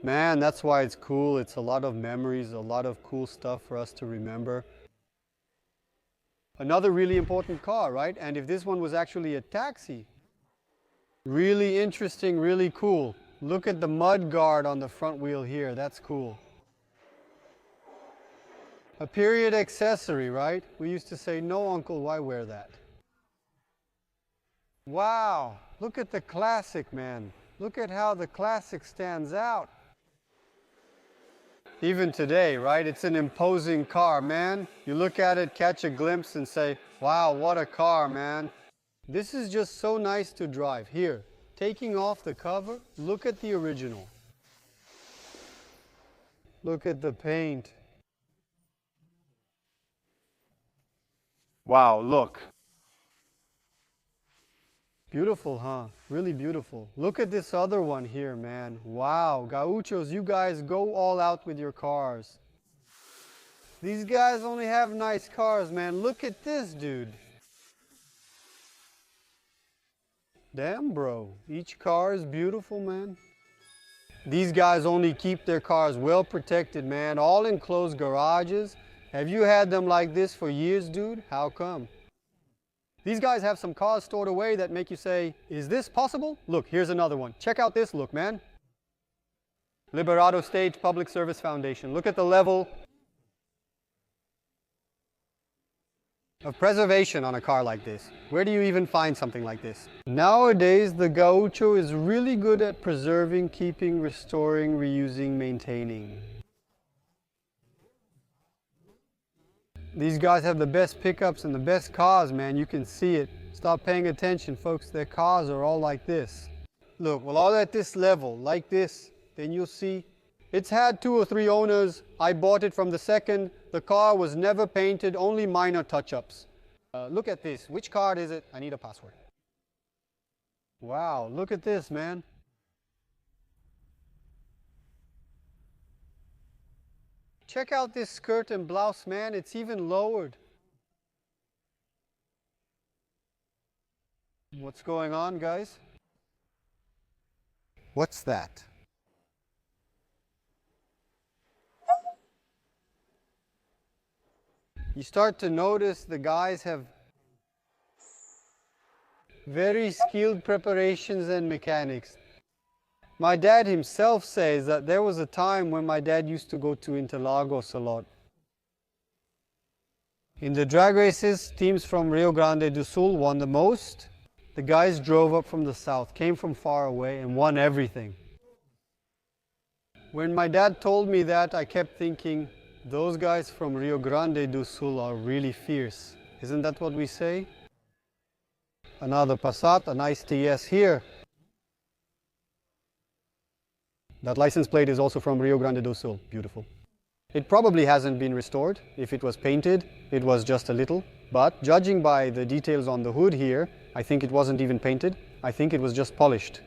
Man, that's why it's cool. It's a lot of memories, a lot of cool stuff for us to remember. Another really important car, right? And if this one was actually a taxi, really interesting, really cool. Look at the mud guard on the front wheel here. That's cool. A period accessory, right? We used to say, no, uncle, why wear that? Wow, look at the classic, man. Look at how the classic stands out. Even today, right? It's an imposing car, man. You look at it, catch a glimpse and say, wow, what a car, man. This is just so nice to drive. Here, taking off the cover, look at the original. Look at the paint. Wow, look. Beautiful, huh? Really beautiful. Look at this other one here, man. Wow, gauchos, you guys go all out with your cars. These guys only have nice cars, man. Look at this, dude. Damn, bro. Each car is beautiful, man. These guys only keep their cars well protected, man. All enclosed garages. Have you had them like this for years, dude? How come? These guys have some cars stored away that make you say, is this possible? Look, here's another one. Check out this look, man. Liberato Stage Public Service Foundation. Look at the level of preservation on a car like this. Where do you even find something like this? Nowadays, the gaucho is really good at preserving, keeping, restoring, reusing, maintaining. These guys have the best pickups and the best cars, man. You can see it. Stop paying attention, folks. Their cars are all like this. Look, well, all at this level, like this, then you'll see it's had 2 or 3 owners. I bought it from the second. The car was never painted, only minor touch-ups. Look at this. Which card is it? I need a password. Wow, look at this, man. Check out this skirt and blouse, man. It's even lowered. What's going on, guys? What's that? You start to notice the guys have very skilled preparations and mechanics. My dad himself says that there was a time when my dad used to go to Interlagos a lot. In the drag races, teams from Rio Grande do Sul won the most. The guys drove up from the south, came from far away, and won everything. When my dad told me that, I kept thinking, those guys from Rio Grande do Sul are really fierce. Isn't that what we say? Another Passat, a nice TS here. That license plate is also from Rio Grande do Sul. Beautiful. It probably hasn't been restored. If it was painted, it was just a little. But judging by the details on the hood here, I think it wasn't even painted. I think it was just polished.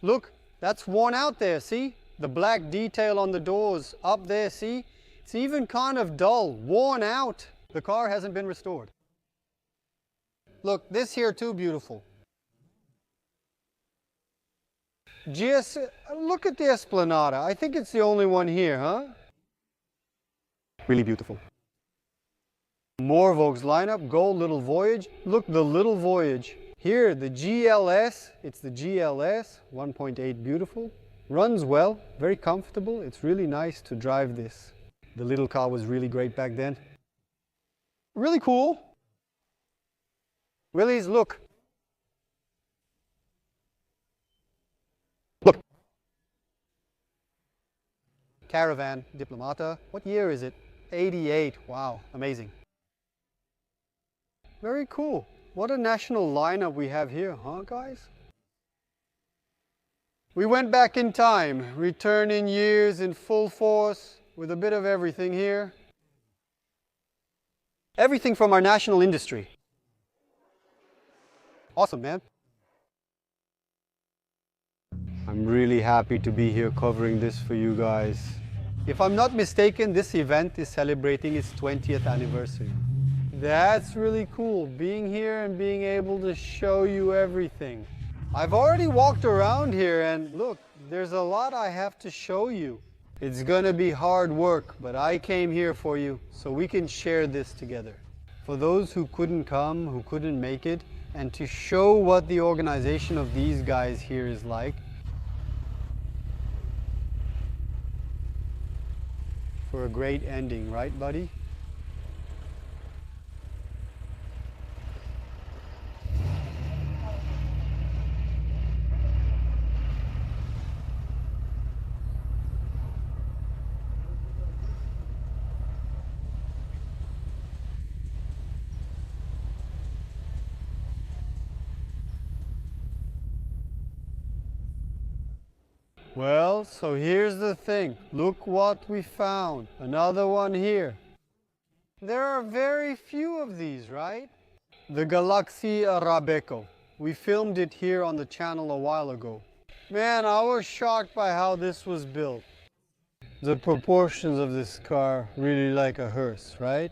Look, that's worn out there, see? The black detail on the doors up there, see? It's even kind of dull, worn out. The car hasn't been restored. Look, this here too beautiful. Look at the Esplanada. I think it's the only one here, huh? Really beautiful. More Vogue's lineup, Gold Little Voyage. Look, the Little Voyage. Here, the GLS. It's the GLS, 1.8, beautiful. Runs well, very comfortable. It's really nice to drive this. The little car was really great back then. Really cool. Willys, look. Look. Caravan Diplomata. What year is it? 88. Wow, amazing. Very cool. What a national lineup we have here, huh, guys? We went back in time, return in years in full force, with a bit of everything here. Everything from our national industry. Awesome, man. I'm really happy to be here covering this for you guys. If I'm not mistaken, this event is celebrating its 20th anniversary. That's really cool, being here and being able to show you everything. I've already walked around here and look, there's a lot I have to show you. It's gonna be hard work, but I came here for you so we can share this together. For those who couldn't come, who couldn't make it, and to show what the organization of these guys here is like. For a great ending, right, buddy? Well, so here's the thing. Look what we found. Another one here. There are very few of these, right? The Galaxy Arabeco. We filmed it here on the channel a while ago. Man, I was shocked by how this was built. The proportions of this car, really like a hearse, right?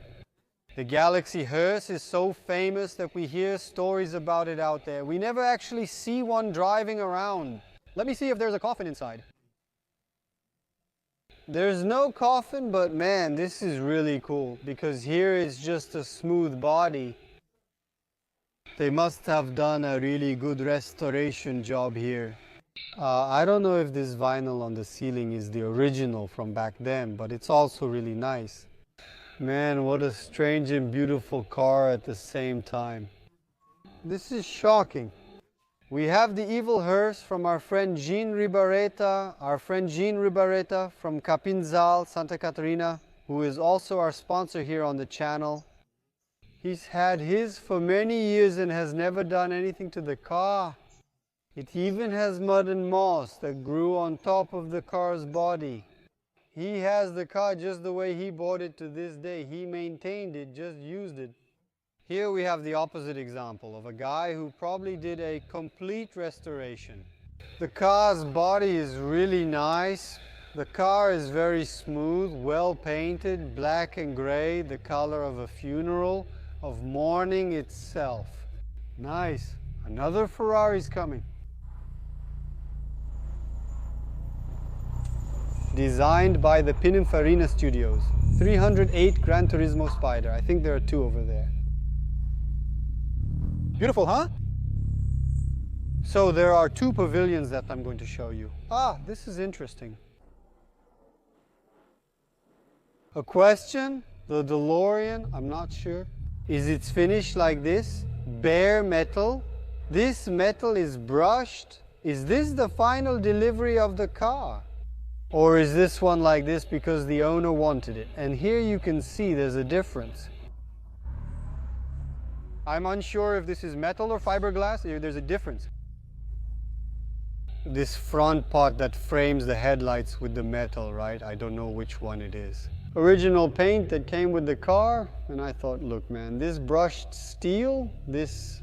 The Galaxy hearse is so famous that we hear stories about it out there. We never actually see one driving around. Let me see if there's a coffin inside. There's no coffin, but man, this is really cool because here it's just a smooth body. They must have done a really good restoration job here. I don't know if this vinyl on the ceiling is the original from back then, but it's also really nice. Man, what a strange and beautiful car at the same time. This is shocking. We have the evil hearse from our friend Jean Ribareta, from Capinzal, Santa Catarina, who is also our sponsor here on the channel. He's had his for many years and has never done anything to the car. It even has mud and moss that grew on top of the car's body. He has the car just the way he bought it to this day. He maintained it, just used it. Here we have the opposite example of a guy who probably did a complete restoration. The car's body is really nice. The car is very smooth, well painted, black and gray, the color of a funeral, of mourning itself. Nice. Another Ferrari's coming. Designed by the Pininfarina Studios. 308 Gran Turismo Spider. I think there are two over there. Beautiful, huh? So there are two pavilions that I'm going to show you. Ah, this is interesting. A question, the DeLorean, I'm not sure. Is it finished like this? Bare metal. This metal is brushed. Is this the final delivery of the car? Or is this one like this because the owner wanted it? And here you can see there's a difference. I'm unsure if this is metal or fiberglass. There's a difference. This front part that frames the headlights with the metal, right? I don't know which one it is. Original paint that came with the car. And I thought, look man, this brushed steel, this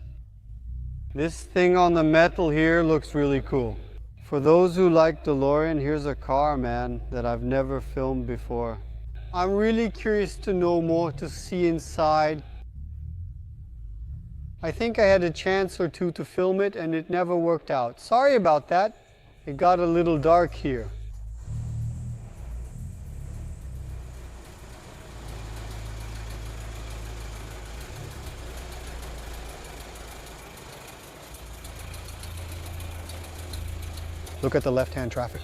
thing on the metal here looks really cool. For those who like DeLorean, here's a car, man, that I've never filmed before. I'm really curious to know more, to see inside. I think I had a chance or two to film it and it never worked out. Sorry about that. It got a little dark here. Look at the left-hand traffic.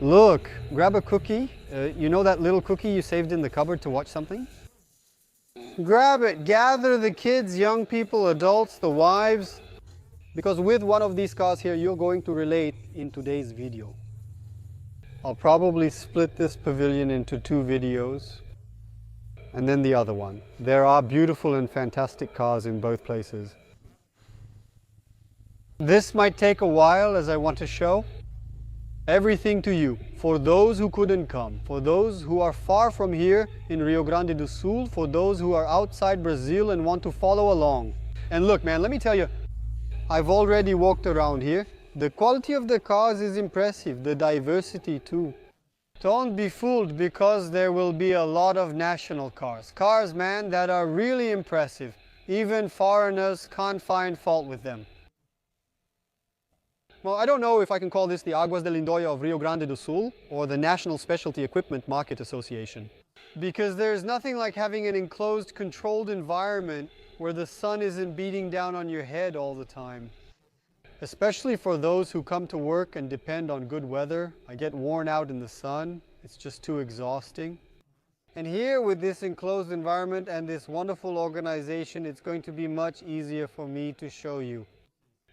Look, grab a cookie. You know that little cookie you saved in the cupboard to watch something? Grab it. Gather the kids, young people, adults, the wives. Because with one of these cars here, you're going to relate in today's video. I'll probably split this pavilion into two videos and then the other one. There are beautiful and fantastic cars in both places. This might take a while as I want to show everything to you. For those who couldn't come, for those who are far from here in Rio Grande do Sul, for those who are outside Brazil and want to follow along. And look man, let me tell you, I've already walked around here. The quality of the cars is impressive, the diversity too. Don't be fooled because there will be a lot of national cars. Cars, man, that are really impressive. Even foreigners can't find fault with them. Well, I don't know if I can call this the Aguas del Lindóia of Rio Grande do Sul or the National Specialty Equipment Market Association. Because there's nothing like having an enclosed, controlled environment where the sun isn't beating down on your head all the time. Especially for those who come to work and depend on good weather. I get worn out in the sun. It's just too exhausting. And here with this enclosed environment and this wonderful organization, it's going to be much easier for me to show you.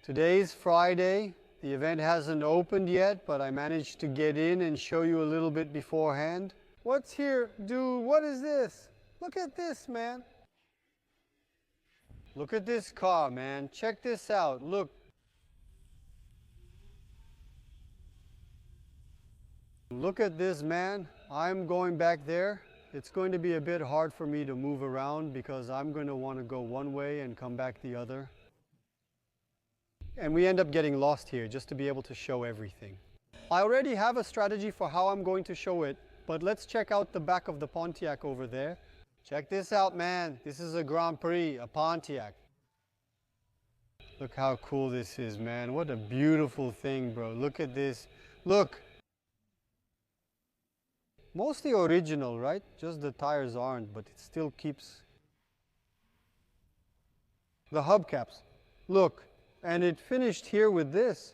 Today's Friday. The event hasn't opened yet, but I managed to get in and show you a little bit beforehand. What's here? Dude, what is this? Look at this, man. Look at this car, man. Check this out. Look. Look at this, man. I'm going back there. It's going to be a bit hard for me to move around because I'm going to want to go one way and come back the other. And we end up getting lost here just to be able to show everything. I already have a strategy for how I'm going to show it, but let's check out the back of the Pontiac over there. Check this out, man. This is a Grand Prix, a Pontiac. Look how cool this is, man. What a beautiful thing, bro. Look at this. Look. Mostly original, right? Just the tires aren't, but it still keeps. The hubcaps. Look. And it finished here with this.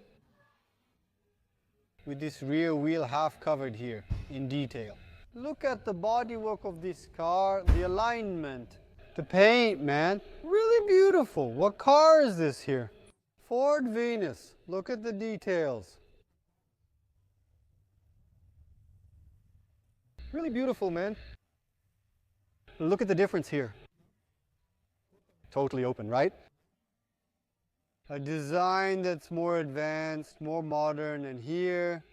With this rear wheel half covered here in detail. Look at the bodywork of this car, the alignment, the paint, man. Really beautiful. What car is this here? Ford Venus. Look at the details. Really beautiful, man. Look at the difference here. Totally open, right? A design that's more advanced, more modern, and here,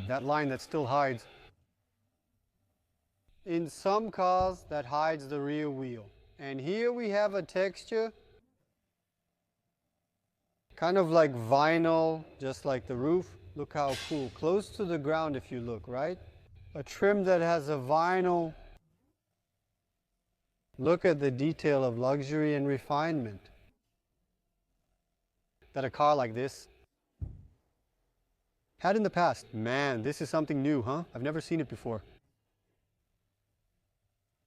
that line that still hides. In some cars, that hides the rear wheel. And here we have a texture, kind of like vinyl, just like the roof. Look how cool. Close to the ground if you look, right? A trim that has a vinyl. Look at the detail of luxury and refinement that a car like this had in the past. Man, this is something new, huh? I've never seen it before.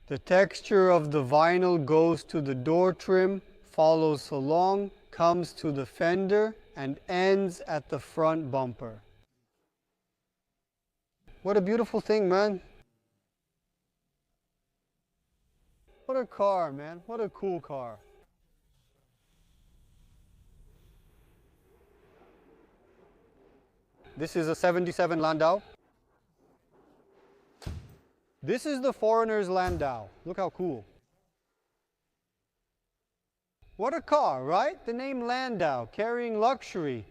The texture of the vinyl goes to the door trim, follows along, comes to the fender, and ends at the front bumper. What a beautiful thing, man. What a car, man. What a cool car. This is a 77 Landau. This is the foreigner's Landau. Look how cool. What a car, right? The name Landau, carrying luxury.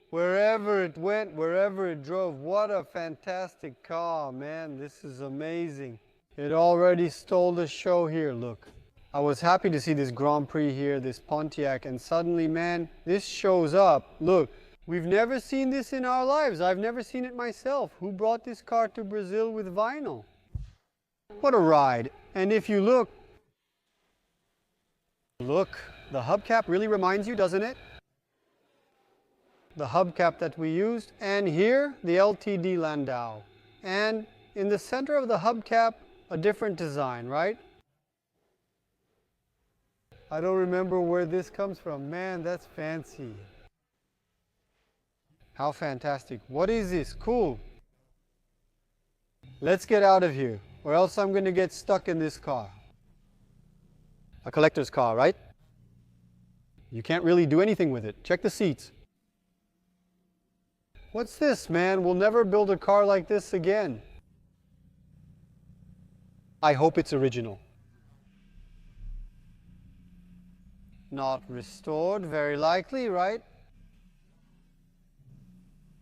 Wherever it went, wherever it drove. What a fantastic car, man. This is amazing. It already stole the show here, look. I was happy to see this Grand Prix here, this Pontiac, and suddenly, man, this shows up. Look. We've never seen this in our lives. I've never seen it myself. Who brought this car to Brazil with vinyl? What a ride. And if you look, the hubcap really reminds you, doesn't it? The hubcap that we used. And here, the LTD Landau. And in the center of the hubcap, a different design, right? I don't remember where this comes from. Man, that's fancy. How fantastic. What is this? Cool. Let's get out of here, or else I'm going to get stuck in this car. A collector's car, right? You can't really do anything with it. Check the seats. What's this, man? We'll never build a car like this again. I hope it's original. Not restored, very likely, right?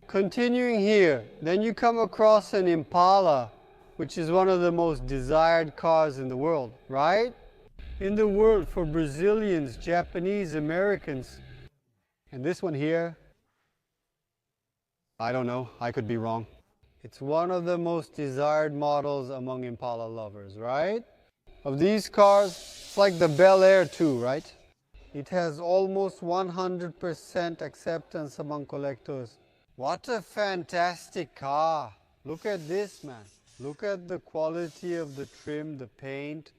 Continuing here, then you come across an Impala, which is one of the most desired cars in the world, right? In the world for Brazilians, Japanese, Americans. And this one here, I don't know, I could be wrong. It's one of the most desired models among Impala lovers, right? Of these cars, it's like the Bel Air too, right? It has almost 100% acceptance among collectors. What a fantastic car. Look at this, man. Look at the quality of the trim, the paint.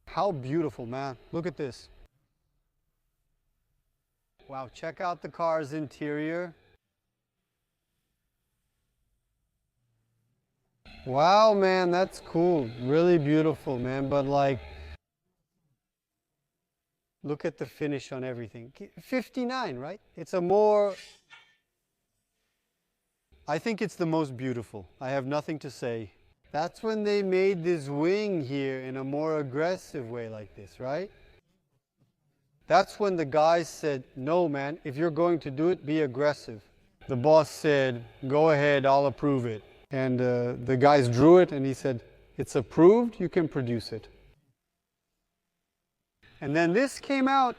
How beautiful, man. Look at this. Wow, check out the car's interior. Wow, man, that's cool. Really beautiful, man. But like, look at the finish on everything. 59, right? It's a more, I think it's the most beautiful. I have nothing to say. That's when they made this wing here in a more aggressive way like this, right? That's when the guys said, no man, if you're going to do it, be aggressive. The boss said, go ahead, I'll approve it. And the guys drew it and he said, it's approved, you can produce it. And then this came out,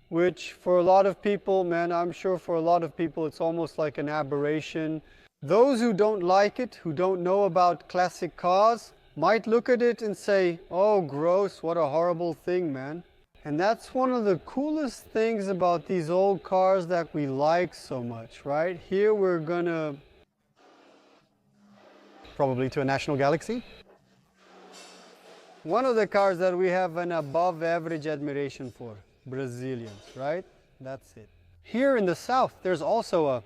which for a lot of people, man, I'm sure for a lot of people it's almost like an aberration. Those who don't like it, who don't know about classic cars, might look at it and say, oh gross, what a horrible thing, man. And that's one of the coolest things about these old cars that we like so much, right? Here we're gonna, probably to a National Galaxy. One of the cars that we have an above average admiration for, Brazilians, right? That's it. Here in the South, there's also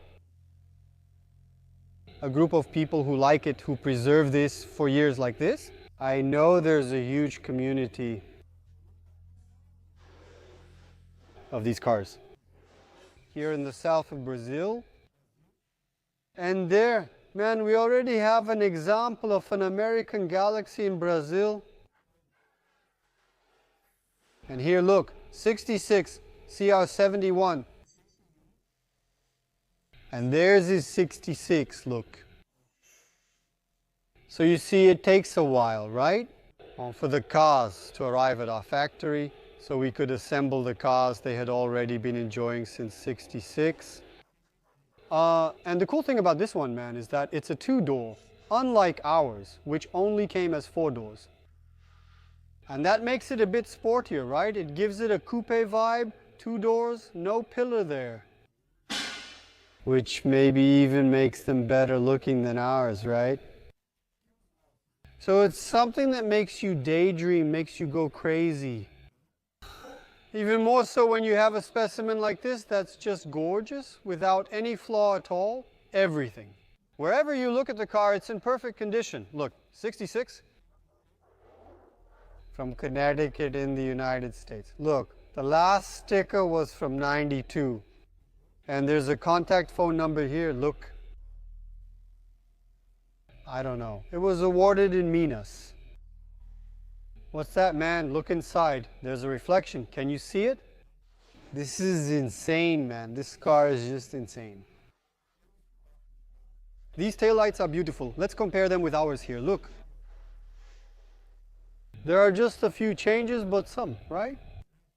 a group of people who like it, who preserve this for years like this. I know there's a huge community of these cars here in the south of Brazil. And there, man, we already have an example of an American Galaxy in Brazil. And here, look, 66 CR71. And there's his 66, look. So you see, it takes a while, right? For the cars to arrive at our factory, so we could assemble the cars they had already been enjoying since 66. And the cool thing about this one, man, is that it's a two-door, unlike ours, which only came as four doors. And that makes it a bit sportier, right? It gives it a coupe vibe, two doors, no pillar there. Which maybe even makes them better looking than ours, right? So it's something that makes you daydream, makes you go crazy. Even more so when you have a specimen like this that's just gorgeous, without any flaw at all, everything. Wherever you look at the car, it's in perfect condition. Look, 66. From Connecticut in the United States. Look, the last sticker was from 92. And there's a contact phone number here, look. I don't know. It was awarded in Minas. What's that, man? Look inside. There's a reflection. Can you see it? This is insane, man. This car is just insane. These taillights are beautiful. Let's compare them with ours here. Look. There are just a few changes, but some, right?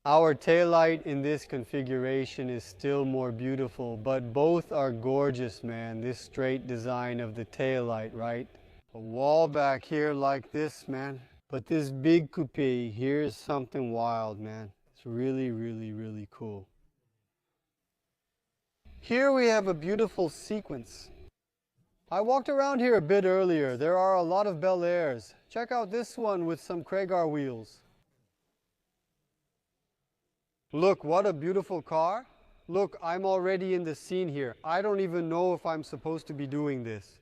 Our taillight in this configuration is still more beautiful, but both are gorgeous, man. This straight design of the taillight, right? A wall back here like this, man. But this big coupe here is something wild, man. It's really, really, really cool. Here we have a beautiful sequence. I walked around here a bit earlier. There are a lot of Bel Airs. Check out this one with some Kragar wheels. Look, what a beautiful car. Look, I'm already in the scene here. I don't even know if I'm supposed to be doing this.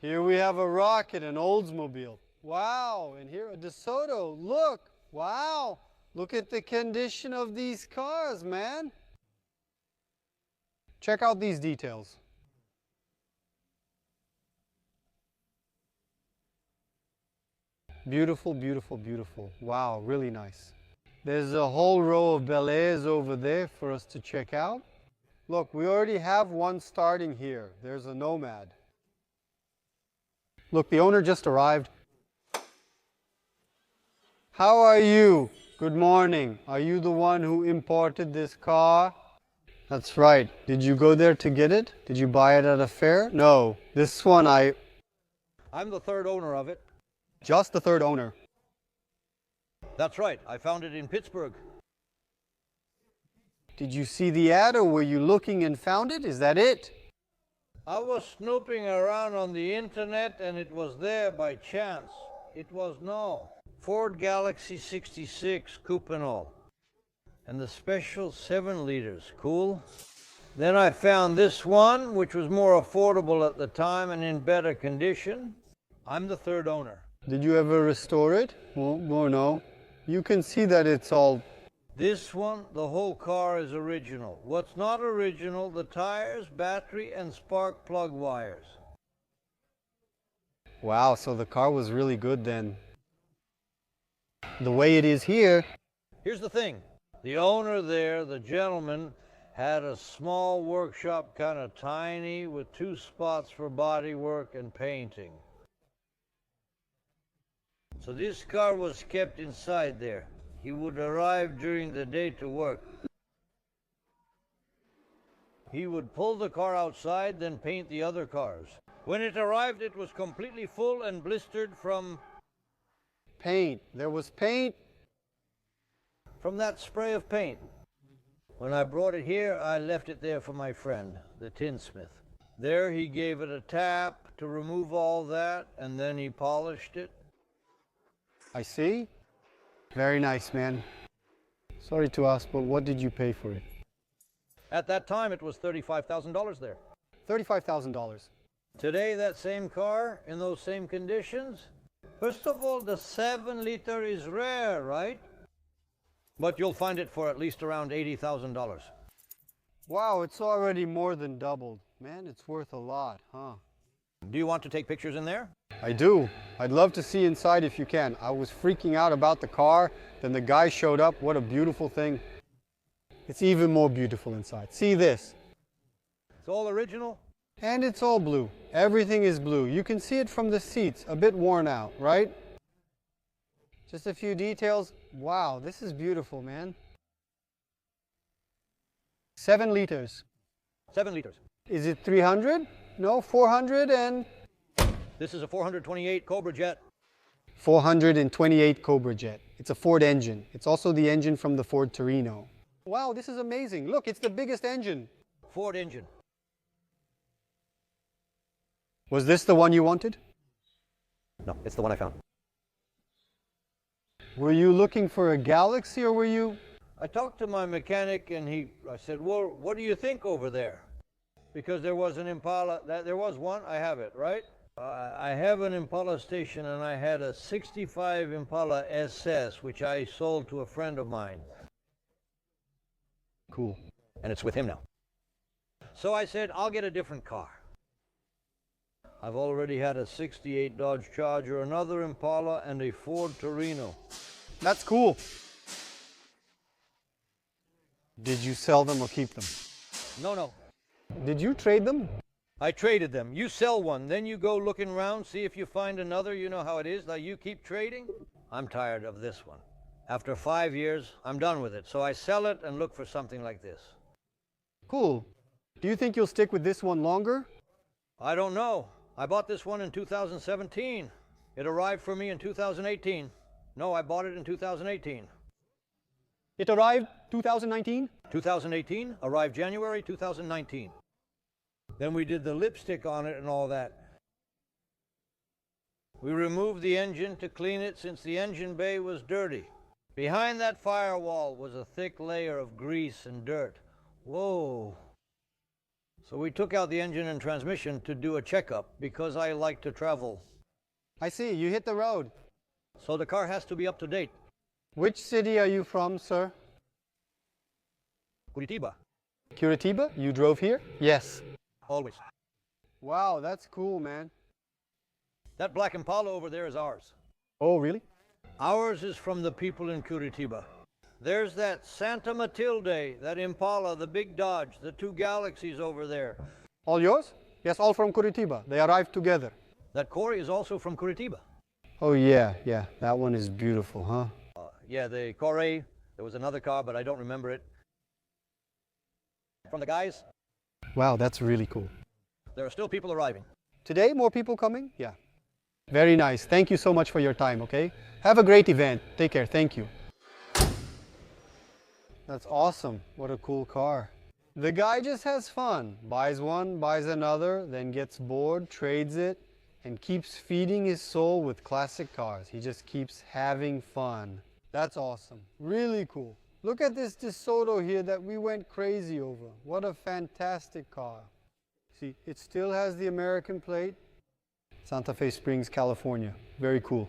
Here we have a Rocket, an Oldsmobile. Wow, and here a DeSoto. Look, wow. Look at the condition of these cars, man. Check out these details. Beautiful, beautiful, beautiful. Wow, really nice. There's a whole row of Bel Airs over there for us to check out. Look, we already have one starting here. There's a Nomad. Look, the owner just arrived. How are you? Good morning. Are you the one who imported this car? That's right. Did you go there to get it? Did you buy it at a fair? No. This one I'm the third owner of it. Just the third owner. That's right. I found it in Pittsburgh. Did you see the ad or were you looking and found it? Is that it? I was snooping around on the internet and it was there by chance. It was Ford Galaxy 66 coupe and all. And the special 7 liters. Cool. Then I found this one, which was more affordable at the time and in better condition. I'm the third owner. Did you ever restore it? Well, no. You can see that it's all... This one, the whole car is original. What's not original, the tires, battery, and spark plug wires. Wow, so the car was really good then. The way it is here, Here's the thing. The owner there, the gentleman, had a small workshop, kind of tiny, with 2 spots for body work and painting. So this car was kept inside there. He would arrive during the day to work. He would pull the car outside, then paint the other cars. When it arrived, it was completely full and blistered from paint. There was paint. From that spray of paint. When I brought it here, I left it there for my friend, the tinsmith. There he gave it a tap to remove all that, and then he polished it. I see. Very nice, man. Sorry to ask, but what did you pay for it? At that time, it was $35,000 there. $35,000. Today, that same car, in those same conditions, first of all, the 7-liter is rare, right? But you'll find it for at least around $80,000. Wow, it's already more than doubled. Man, it's worth a lot, huh? Do you want to take pictures in there? I do. I'd love to see inside if you can. I was freaking out about the car, then the guy showed up. What a beautiful thing. It's even more beautiful inside. See this. It's all original? And it's all blue. Everything is blue. You can see it from the seats, a bit worn out, right? Just a few details. Wow, this is beautiful, man. 7 liters. 7 liters. Is it 300? No, 400 and... This is a 428 Cobra Jet. 428 Cobra Jet. It's a Ford engine. It's also the engine from the Ford Torino. Wow, this is amazing. Look, it's the biggest engine. Ford engine. Was this the one you wanted? No, it's the one I found. Were you looking for a Galaxy or were you... I talked to my mechanic and I said, well, what do you think over there? Because there was an Impala, there was one, I have it, right? I have an Impala station and I had a 65 Impala SS, which I sold to a friend of mine. Cool. And it's with him now. So I said, I'll get a different car. I've already had a 68 Dodge Charger, another Impala, and a Ford Torino. That's cool. Did you sell them or keep them? No. Did you trade them? I traded them. You sell one, then you go looking around, see if you find another. You know how it is. Now you keep trading. I'm tired of this one. After 5 years, I'm done with it. So I sell it and look for something like this. Cool. Do you think you'll stick with this one longer? I don't know. I bought this one in 2017. It arrived for me in 2018. No, I bought it in 2018. It arrived 2019? 2018, arrived January 2019. Then we did the lipstick on it and all that. We removed the engine to clean it since the engine bay was dirty. Behind that firewall was a thick layer of grease and dirt. Whoa. So we took out the engine and transmission to do a checkup because I like to travel. I see, you hit the road. So the car has to be up to date. Which city are you from, sir? Curitiba. Curitiba? You drove here? Yes. Always. Wow, that's cool, man. That black Impala over there is ours. Oh, really? Ours is from the people in Curitiba. There's that Santa Matilde, that Impala, the big Dodge, the 2 Galaxies over there. All yours? Yes, all from Curitiba. They arrived together. That Corey is also from Curitiba. Oh, yeah. That one is beautiful, huh? Yeah, the Corey. There was another car, but I don't remember it. From the guys, Wow, that's really cool. there are still people arriving. Today, more people coming? Yeah. Very nice. Thank you so much for your time, okay? Have a great event. Take care. Thank you. That's awesome. What a cool car. The guy just has fun. Buys one, buys another, then gets bored, trades it, and keeps feeding his soul with classic cars. He just keeps having fun. That's awesome. Really cool. Look at this DeSoto here that we went crazy over. What a fantastic car. See, it still has the American plate. Santa Fe Springs, California. Very cool.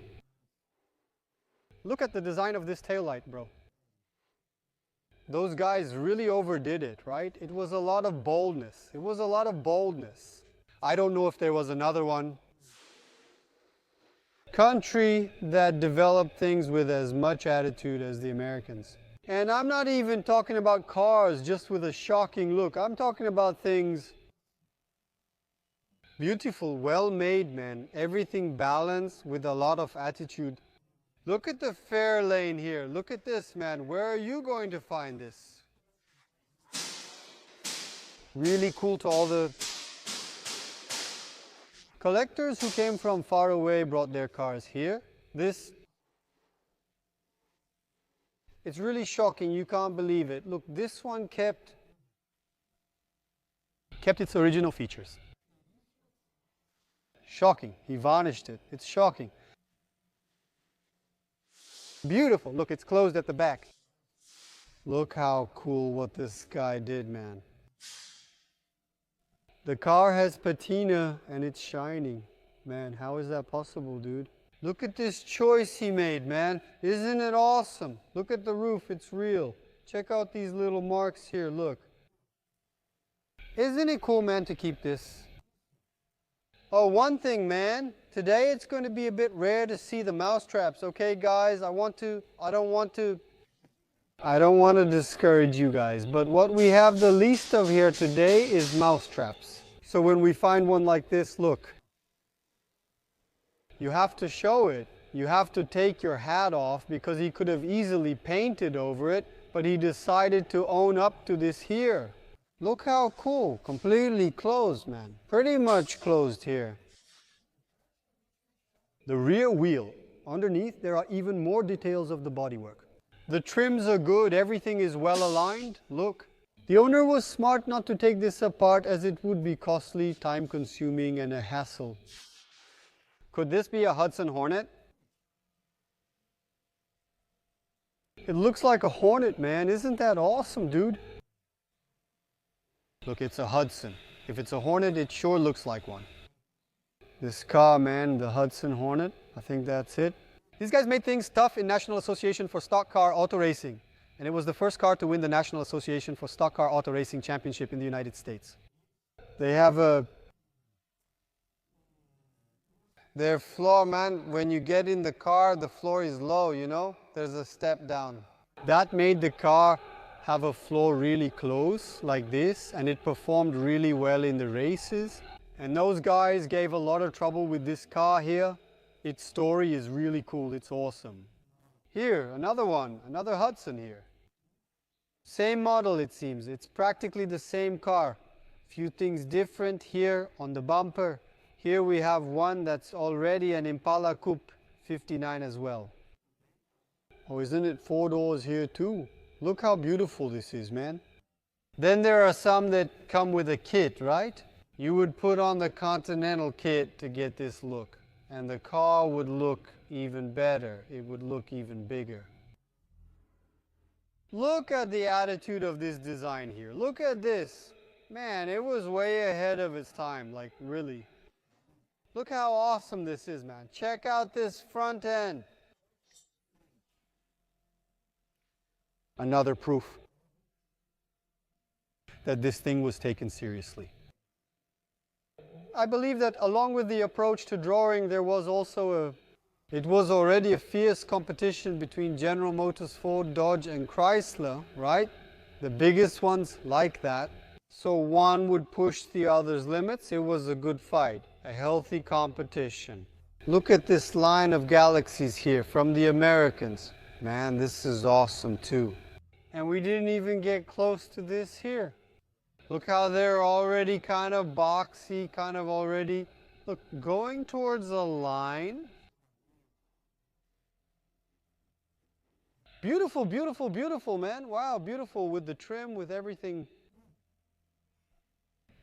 Look at the design of this taillight, bro. Those guys really overdid it, right? It was a lot of boldness. I don't know if there was another one country that developed things with as much attitude as the Americans. And I'm not even talking about cars just with a shocking look. I'm talking about things beautiful, well made, man. Everything balanced with a lot of attitude. Look at the fair lane here. Look at this, man. Where are you going to find this? Really cool to all the collectors who came from far away, brought their cars here. It's really shocking. You can't believe it. Look, this one kept its original features. Shocking. He varnished it. It's shocking. Beautiful. Look, it's closed at the back. Look how cool what this guy did, man. The car has patina and it's shining. Man, how is that possible, dude? Look at this choice he made, man. Isn't it awesome? Look at the roof, it's real. Check out these little marks here, look. Isn't it cool, man, to keep this? Oh, one thing, man. Today it's going to be a bit rare to see the mouse traps, okay, guys? I don't want to discourage you guys, but what we have the least of here today is mouse traps. So when we find one like this, look. You have to show it. You have to take your hat off because he could have easily painted over it, but he decided to own up to this here. Look how cool. Completely closed, man. Pretty much closed here. The rear wheel. Underneath, there are even more details of the bodywork. The trims are good. Everything is well aligned. Look. The owner was smart not to take this apart as it would be costly, time-consuming, and a hassle. Could this be a Hudson Hornet? It looks like a Hornet, man. Isn't that awesome, dude? Look, it's a Hudson. If it's a Hornet, it sure looks like one. This car, man, the Hudson Hornet, I think that's it. These guys made things tough in National Association for Stock Car Auto Racing. And it was the first car to win the National Association for Stock Car Auto Racing Championship in the United States. They have their floor, man, when you get in the car, the floor is low, you know? There's a step down. That made the car have a floor really close, like this, and it performed really well in the races. And those guys gave a lot of trouble with this car here. Its story is really cool, it's awesome. Here, another one, another Hudson here. Same model, it seems. It's practically the same car. Few things different here on the bumper. Here we have one that's already an Impala Coupe 59 as well. Oh, isn't it 4 doors here too? Look how beautiful this is, man. Then there are some that come with a kit, right? You would put on the Continental kit to get this look. And the car would look even better. It would look even bigger. Look at the attitude of this design here. Look at this. Man, it was way ahead of its time, like really. Look how awesome this is, man. Check out this front end. Another proof that this thing was taken seriously. I believe that along with the approach to drawing, there was also it was already a fierce competition between General Motors, Ford, Dodge, and Chrysler, right? The biggest ones like that. So one would push the other's limits. It was a good fight, a healthy competition. Look at this line of Galaxies here from the Americans. Man, this is awesome too. And we didn't even get close to this here. Look how they're already kind of boxy, kind of already, look, going towards a line. Beautiful, beautiful, beautiful, man. Wow, beautiful with the trim, with everything.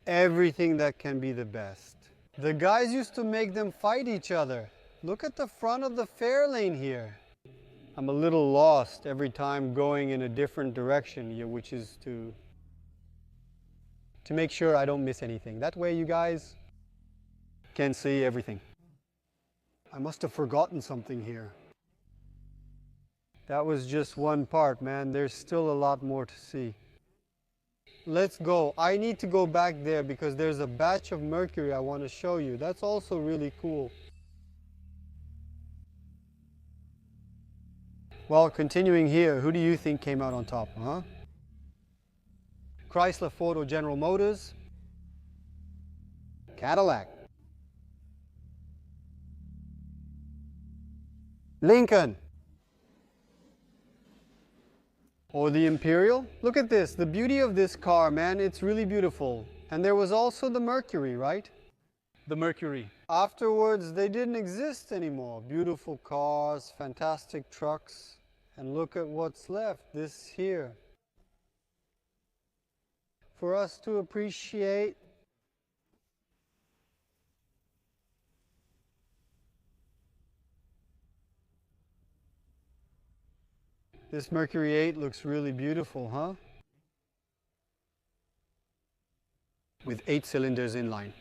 Everything that can be the best. The guys used to make them fight each other. Look at the front of the fair lane here. I'm a little lost every time going in a different direction here, which is to make sure I don't miss anything. That way you guys can see everything. I must have forgotten something here. That was just one part, man. There's still a lot more to see. Let's go. I need to go back there because there's a batch of mercury I want to show you. That's also really cool. Well, continuing here, who do you think came out on top, huh? Chrysler, Ford, or General Motors? Cadillac. Lincoln. Or the Imperial? Look at this, the beauty of this car, man, it's really beautiful. And there was also the Mercury, right? The Mercury. Afterwards, they didn't exist anymore. Beautiful cars, fantastic trucks. And look at what's left, this here. For us to appreciate. This Mercury 8 looks really beautiful, huh? With 8 cylinders inline.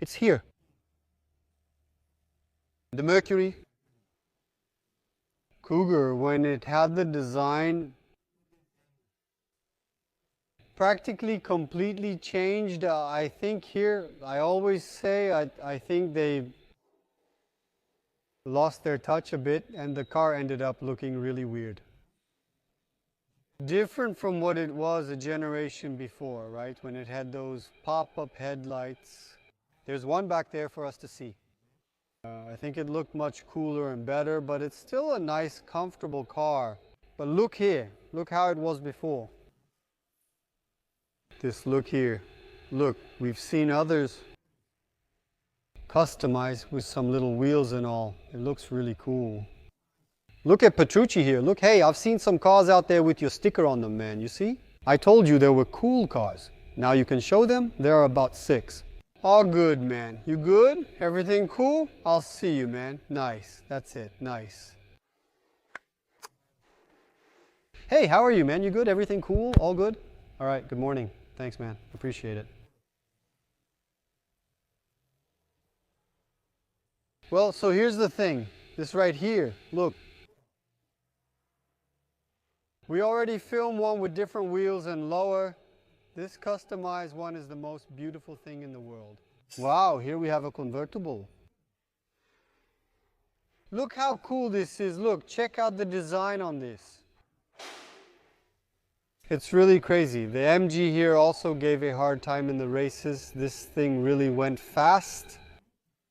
It's here. The Mercury Cougar, when it had the design practically completely changed, I think here, I always say, I think they lost their touch a bit and the car ended up looking really weird. Different from what it was a generation before, right? When it had those pop-up headlights. There's one back there for us to see. I think it looked much cooler and better, but it's still a nice, comfortable car. But look here, look how it was before. This look here, look, we've seen others customized with some little wheels and all. It looks really cool. Look at Petrucci here, look, hey, I've seen some cars out there with your sticker on them, man, you see? I told you there were cool cars. Now you can show them, there are about 6. All good, man. You good? Everything cool? I'll see you, man. Nice. That's it. Nice. Hey, how are you, man? You good? Everything cool? All good? All right. Good morning. Thanks, man. Appreciate it. Well, so here's the thing. This right here. Look. We already filmed one with different wheels and lower. This customized one is the most beautiful thing in the world. Wow, here we have a convertible. Look how cool this is. Look, check out the design on this. It's really crazy. The MG here also gave a hard time in the races. This thing really went fast.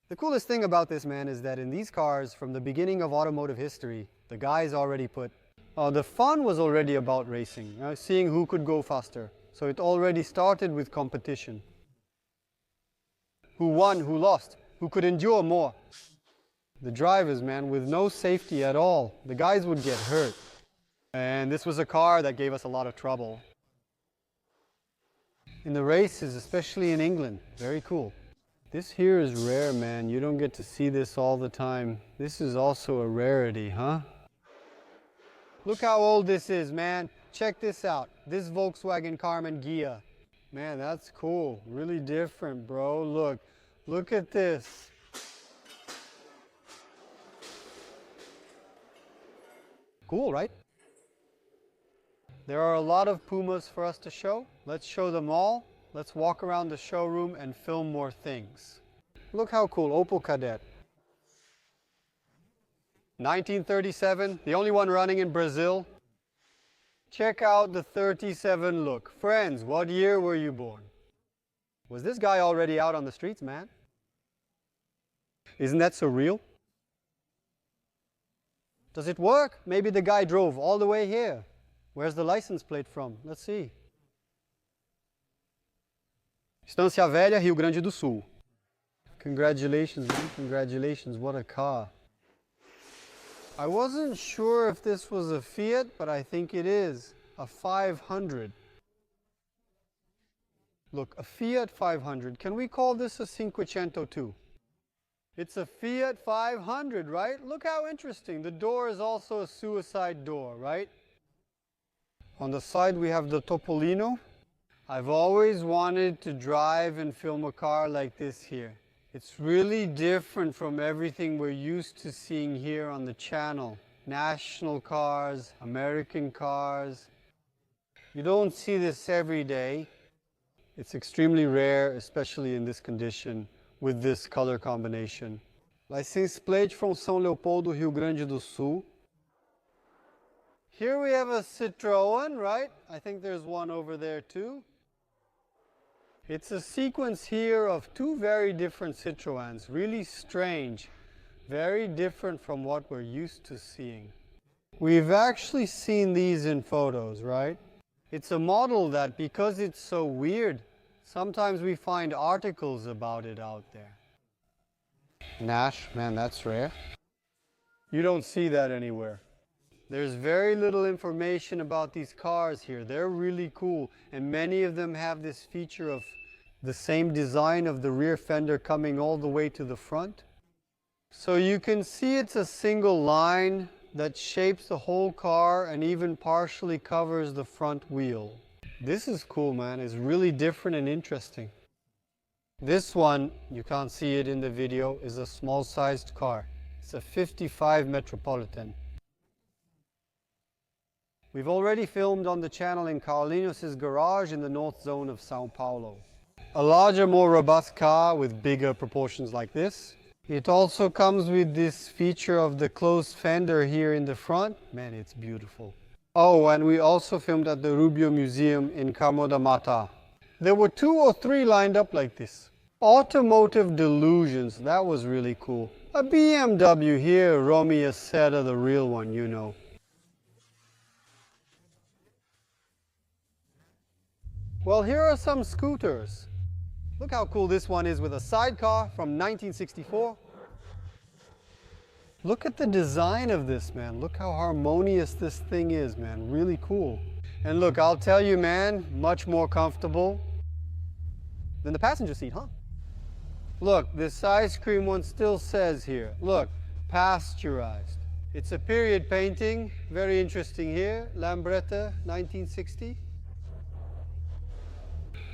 The coolest thing about this, man, is that in these cars, from the beginning of automotive history, the guys already put, the fun was already about racing, seeing who could go faster. So it already started with competition. Who won, who lost, who could endure more. The drivers, man, with no safety at all. The guys would get hurt. And this was a car that gave us a lot of trouble. In the races, especially in England, very cool. This here is rare, man. You don't get to see this all the time. This is also a rarity, huh? Look how old this is, man. Check this out. This Volkswagen Carmen Ghia. Man, that's cool. Really different, bro. Look. Look at this. Cool, right? There are a lot of Pumas for us to show. Let's show them all. Let's walk around the showroom and film more things. Look how cool. Opel Kadett. 1937, the only one running in Brazil. Check out the 37 look. Friends, what year were you born? Was this guy already out on the streets, man? Isn't that surreal? Does it work? Maybe the guy drove all the way here. Where's the license plate from? Let's see. Estância Velha, Rio Grande do Sul. Congratulations, man. Congratulations. What a car. I wasn't sure if this was a Fiat, but I think it is. A 500. Look, a Fiat 500. Can we call this a Cinquecento too? It's a Fiat 500, right? Look how interesting. The door is also a suicide door, right? On the side we have the Topolino. I've always wanted to drive and film a car like this here. It's really different from everything we're used to seeing here on the channel. National cars, American cars. You don't see this every day. It's extremely rare, especially in this condition, with this color combination. License plate from São Leopoldo, Rio Grande do Sul. Here we have a Citroën, right? I think there's one over there too. It's a sequence here of two very different Citroëns, really strange, very different from what we're used to seeing. We've actually seen these in photos, right? It's a model that, because it's so weird, sometimes we find articles about it out there. Nash, man, that's rare. You don't see that anywhere. There's very little information about these cars here. They're really cool, and many of them have this feature of the same design of the rear fender coming all the way to the front. So you can see it's a single line that shapes the whole car and even partially covers the front wheel. This is cool, man. It's really different and interesting. This one, you can't see it in the video, is a small-sized car. It's a 55 Metropolitan. We've already filmed on the channel in Carlinhos' garage in the north zone of Sao Paulo. A larger, more robust car with bigger proportions like this. It also comes with this feature of the closed fender here in the front. Man, it's beautiful. Oh, and we also filmed at the Rubio Museum in Carmo da Mata. There were 2 or 3 lined up like this. Automotive delusions, that was really cool. A BMW here, Romy Aceta, the real one, you know. Well, here are some scooters. Look how cool this one is with a sidecar from 1964. Look at the design of this, man. Look how harmonious this thing is, man. Really cool. And look, I'll tell you, man, much more comfortable than the passenger seat, huh? Look, this ice cream one still says here, look, pasteurized. It's a period painting, very interesting here, Lambretta, 1960.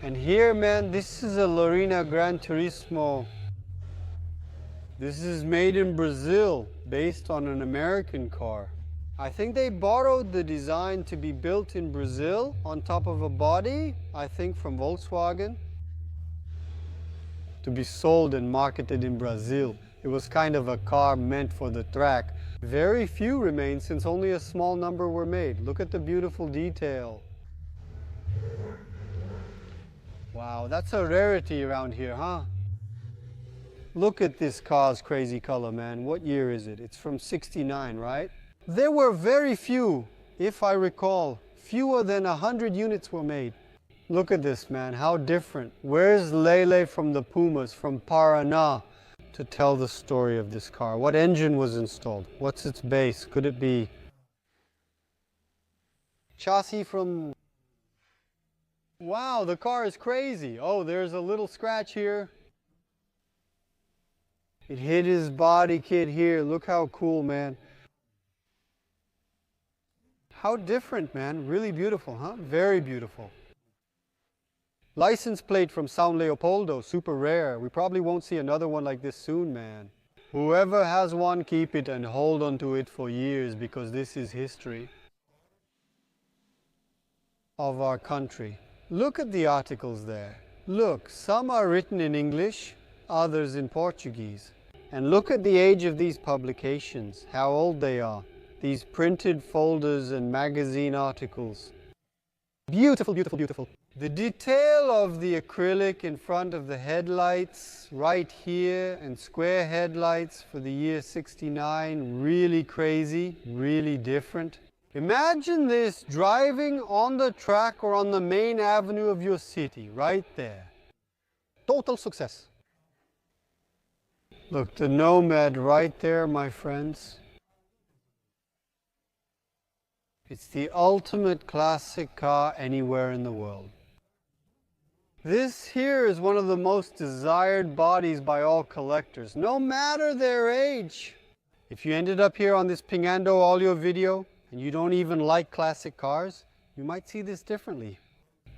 And here, man, this is a Lorena Gran Turismo. This is made in Brazil, based on an American car. I think they borrowed the design to be built in Brazil on top of a body, I think from Volkswagen, to be sold and marketed in Brazil. It was kind of a car meant for the track. Very few remain since only a small number were made. Look at the beautiful detail. Wow, that's a rarity around here, huh? Look at this car's crazy color, man. What year is it? It's from '69, right? There were very few, if I recall, fewer than 100 units were made. Look at this, man, how different. Where's Lele from the Pumas, from Paraná, to tell the story of this car? What engine was installed? What's its base? Could it be chassis from... Wow, the car is crazy. Oh, there's a little scratch here. It hit his body kit here. Look how cool, man. How different, man. Really beautiful, huh? Very beautiful. License plate from São Leopoldo, super rare. We probably won't see another one like this soon, man. Whoever has one, keep it and hold on to it for years, because this is history of our country. Look at the articles there. Look, some are written in English, others in Portuguese. And look at the age of these publications, how old they are. These printed folders and magazine articles. Beautiful, beautiful, beautiful. The detail of the acrylic in front of the headlights right here, and square headlights for the year '69, really crazy, really different. Imagine this driving on the track or on the main avenue of your city, right there. Total success. Look, the Nomad right there, my friends. It's the ultimate classic car anywhere in the world. This here is one of the most desired bodies by all collectors, no matter their age. If you ended up here on this Pingando audio video, and you don't even like classic cars, you might see this differently.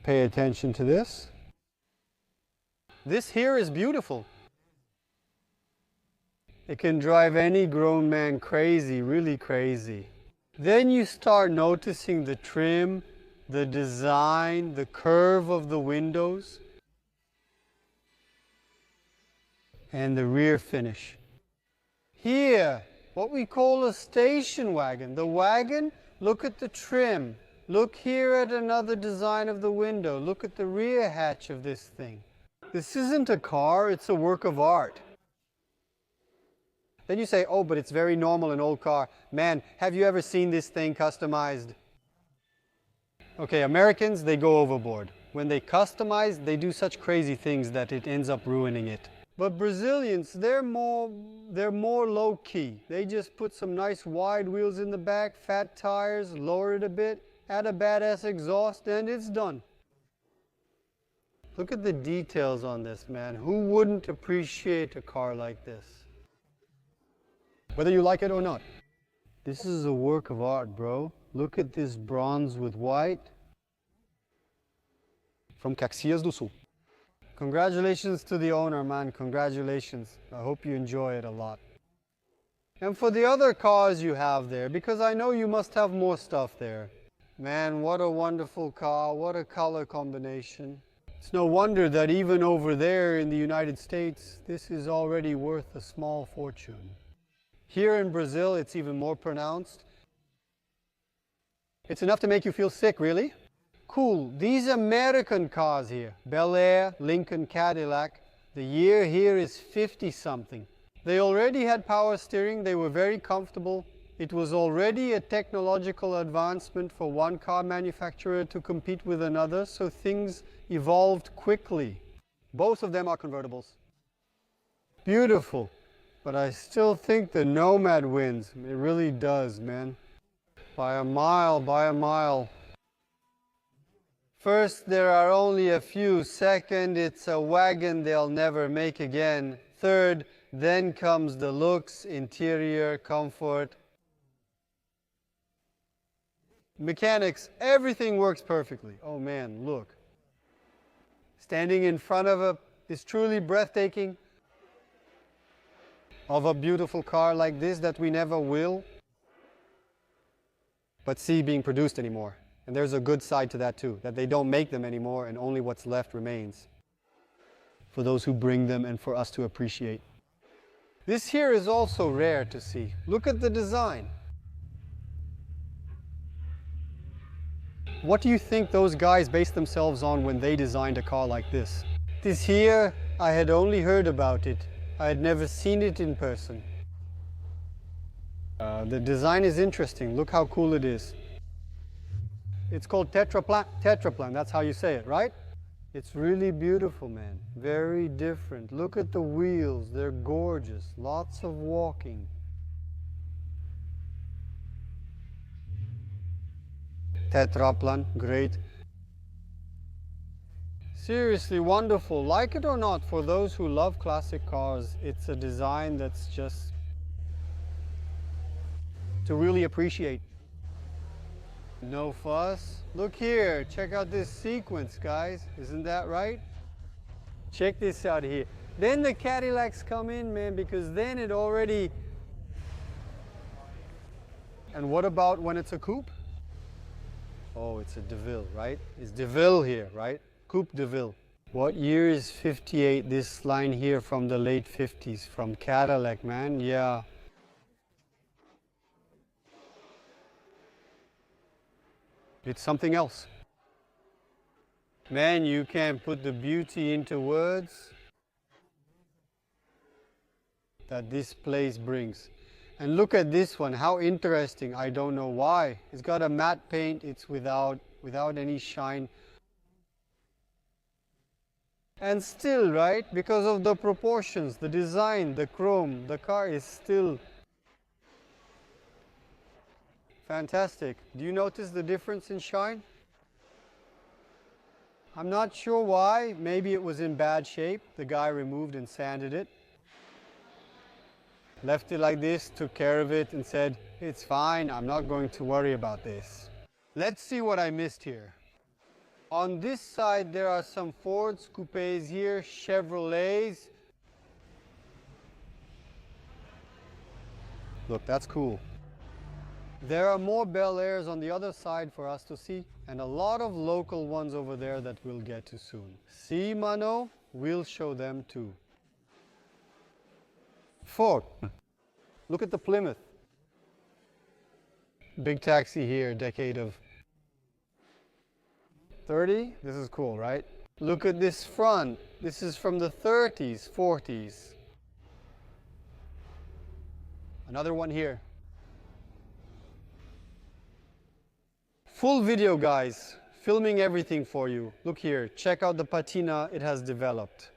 Pay attention to this. This here is beautiful. It can drive any grown man crazy, really crazy. Then you start noticing the trim, the design, the curve of the windows, and the rear finish. Here, what we call a station wagon. The wagon Look at the trim. Look here at another design of the window. Look at the rear hatch of this thing. This isn't a car, it's a work of art. Then you say, oh, but it's very normal, an old car. Man, have you ever seen this thing customized? Okay, Americans, they go overboard. When they customize, they do such crazy things that it ends up ruining it. But Brazilians, they're more low-key. They just put some nice wide wheels in the back, fat tires, lower it a bit, add a badass exhaust, and it's done. Look at the details on this, man. Who wouldn't appreciate a car like this? Whether you like it or not. This is a work of art, bro. Look at this bronze with white. From Caxias do Sul. Congratulations to the owner, man. Congratulations. I hope you enjoy it a lot. And for the other cars you have there, because I know you must have more stuff there. Man, what a wonderful car. What a color combination. It's no wonder that even over there in the United States, this is already worth a small fortune. Here in Brazil, it's even more pronounced. It's enough to make you feel sick, really? Cool. These American cars here, Bel Air, Lincoln, Cadillac, the year here is 50-something. They already had power steering, they were very comfortable. It was already a technological advancement for one car manufacturer to compete with another, so things evolved quickly. Both of them are convertibles. Beautiful. But I still think the Nomad wins. It really does, man. By a mile, by a mile. First, there are only a few. Second, it's a wagon they'll never make again. Third, then comes the looks, interior, comfort. Mechanics, everything works perfectly. Oh man, look. Standing in front of is truly breathtaking. Of a beautiful car like this that we never will but see being produced anymore. And there's a good side to that too, that they don't make them anymore and only what's left remains for those who bring them and for us to appreciate. This here is also rare to see. Look at the design. What do you think those guys based themselves on when they designed a car like this? This here, I had only heard about it. I had never seen it in person. The design is interesting. Look how cool it is. It's called tetraplan. That's how you say it, right? It's really beautiful, man. Very different. Look at the wheels. They're gorgeous. Lots of walking. Tetraplan, great. Seriously wonderful. Like it or not, for those who love classic cars, it's a design that's just to really appreciate. No fuss. Look here. Check out this sequence, guys. Isn't that right? Check this out here. Then the Cadillacs come in, man, because then it already... And what about when it's a coupe? Oh, it's a DeVille, right? It's DeVille here, right? Coupe DeVille. What year is 58? This line here from the late 50s, from Cadillac, man. Yeah. It's something else. Man, you can't put the beauty into words that this place brings. And look at this one, how interesting. I don't know why. It's got a matte paint, it's without any shine. And still, right, because of the proportions, the design, the chrome, the car is still fantastic. Do you notice the difference in shine? I'm not sure why. Maybe it was in bad shape. The guy removed and sanded it. Left it like this, took care of it and said, it's fine, I'm not going to worry about this. Let's see what I missed here. On this side there are some Fords, coupes here, Chevrolets. Look, that's cool. There are more Bel Airs on the other side for us to see, and a lot of local ones over there that we'll get to soon. See, Mano? We'll show them too. Ford. Look at the Plymouth. Big taxi here, decade of 30. This is cool, right? Look at this front. This is from the 30s, 40s. Another one here. Full video, guys. Filming everything for you. Look here. Check out the patina it has developed.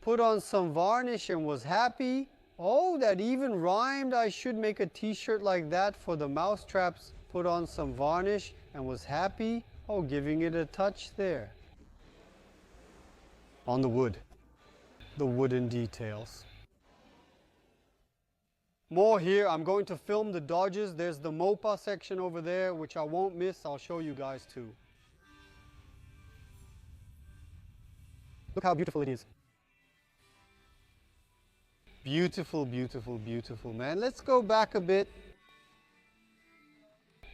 Put on some varnish and was happy. Oh, that even rhymed. I should make a t-shirt like that for the mouse traps. Put on some varnish and was happy. Oh, giving it a touch there. On the wood. The wooden details. More here. I'm going to film the Dodges. There's the Mopa section over there, which I won't miss. I'll show you guys too. Look how beautiful it is. Beautiful, beautiful, beautiful, man. Let's go back a bit.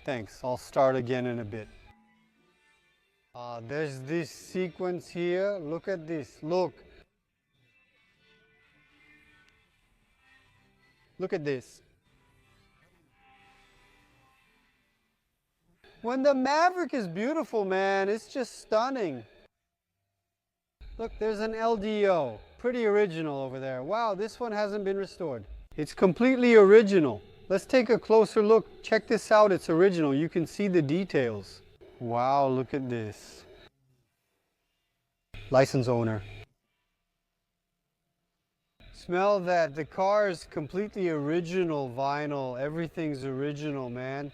Thanks. I'll start again in a bit. There's this sequence here. Look at this. Look. Look at this. When the Maverick is beautiful, man, it's just stunning. Look, there's an LDO. Pretty original over there. Wow, this one hasn't been restored. It's completely original. Let's take a closer look. Check this out. It's original. You can see the details. Wow, look at this. License owner. Smell that. The car is completely original vinyl. Everything's original, man.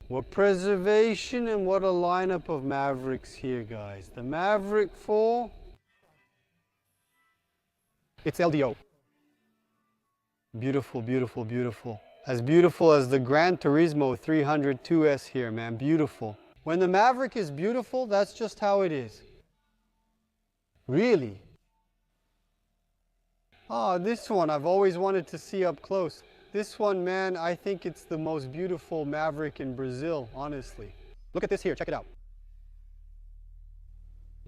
What preservation and what a lineup of Mavericks here, guys. The Maverick 4. It's LDO. Beautiful, beautiful, beautiful. As beautiful as the Gran Turismo 302S here, man. Beautiful. When the Maverick is beautiful, that's just how it is. Really? Ah, this one I've always wanted to see up close. This one, man, I think it's the most beautiful Maverick in Brazil, honestly. Look at this here, check it out.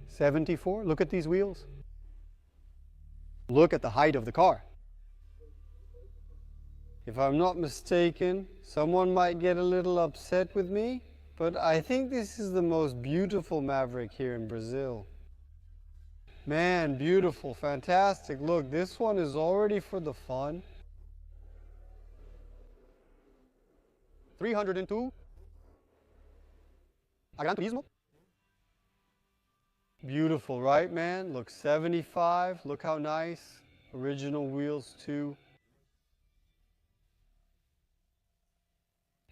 74, look at these wheels. Look at the height of the car. If I'm not mistaken, someone might get a little upset with me, but I think this is the most beautiful Maverick here in Brazil. Man, beautiful, fantastic. Look, this one is already for the fun. 302. Gran Turismo. Beautiful, right, man? Look, 75. Look how nice. Original wheels, too.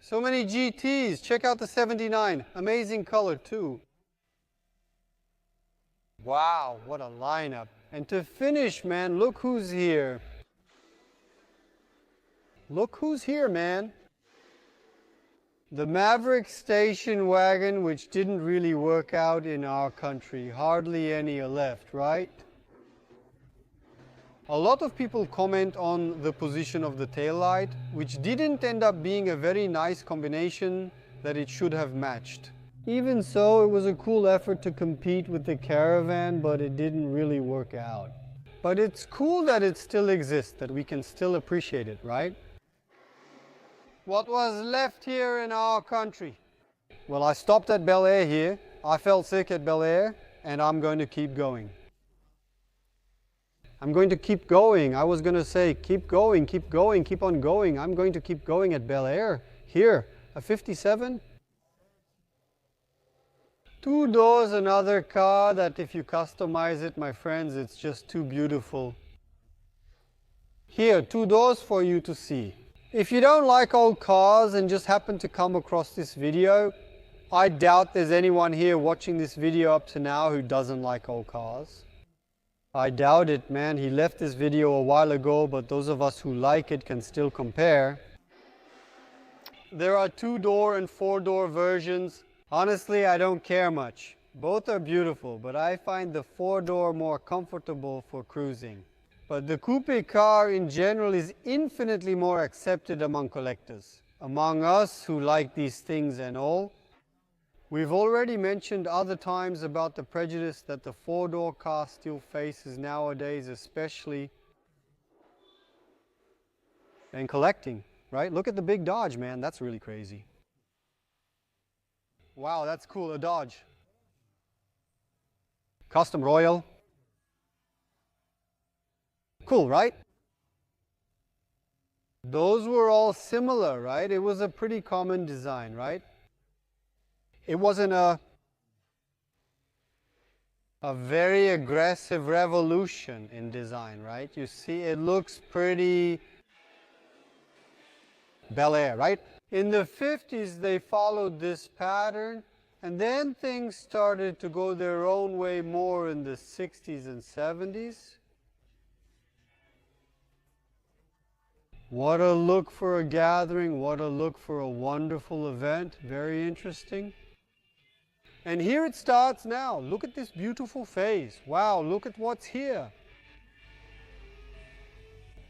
So many GTs. Check out the 79. Amazing color, too. Wow, what a lineup. And to finish, man, look who's here. Look who's here, man. The Maverick station wagon, which didn't really work out in our country. Hardly any are left, right? A lot of people comment on the position of the taillight, which didn't end up being a very nice combination that it should have matched. Even so, it was a cool effort to compete with the Caravan, but it didn't really work out. But it's cool that it still exists, that we can still appreciate it, right? What was left here in our country? Well, I stopped at Bel Air here. I felt sick at Bel Air, and I'm going to keep going. I'm going to keep going. I was going to say, keep going, keep going, keep on going. I'm going to keep going at Bel Air. Here, a 57. 2 doors, another car that if you customize it, my friends, it's just too beautiful. Here, 2 doors for you to see. If you don't like old cars and just happen to come across this video, I doubt there's anyone here watching this video up to now who doesn't like old cars. I doubt it, man. He left this video a while ago, but those of us who like it can still compare. There are 2-door and 4-door versions. Honestly, I don't care much. Both are beautiful, but I find the 4-door more comfortable for cruising. But the coupe car in general is infinitely more accepted among collectors. Among us who like these things and all. We've already mentioned other times about the prejudice that the 4-door car still faces nowadays, especially. and collecting, right? Look at the big Dodge, man. That's really crazy. Wow, that's cool, a Dodge. Custom Royal. Cool, right? Those were all similar, right? It was a pretty common design, right? It wasn't a very aggressive revolution in design, right? You see, it looks pretty Bel Air, right? In the 50s, they followed this pattern, and then things started to go their own way more in the 60s and 70s. What a look for a gathering, what a look for a wonderful event, very interesting. And here it starts now. Look at this beautiful phase. Wow, look at what's here.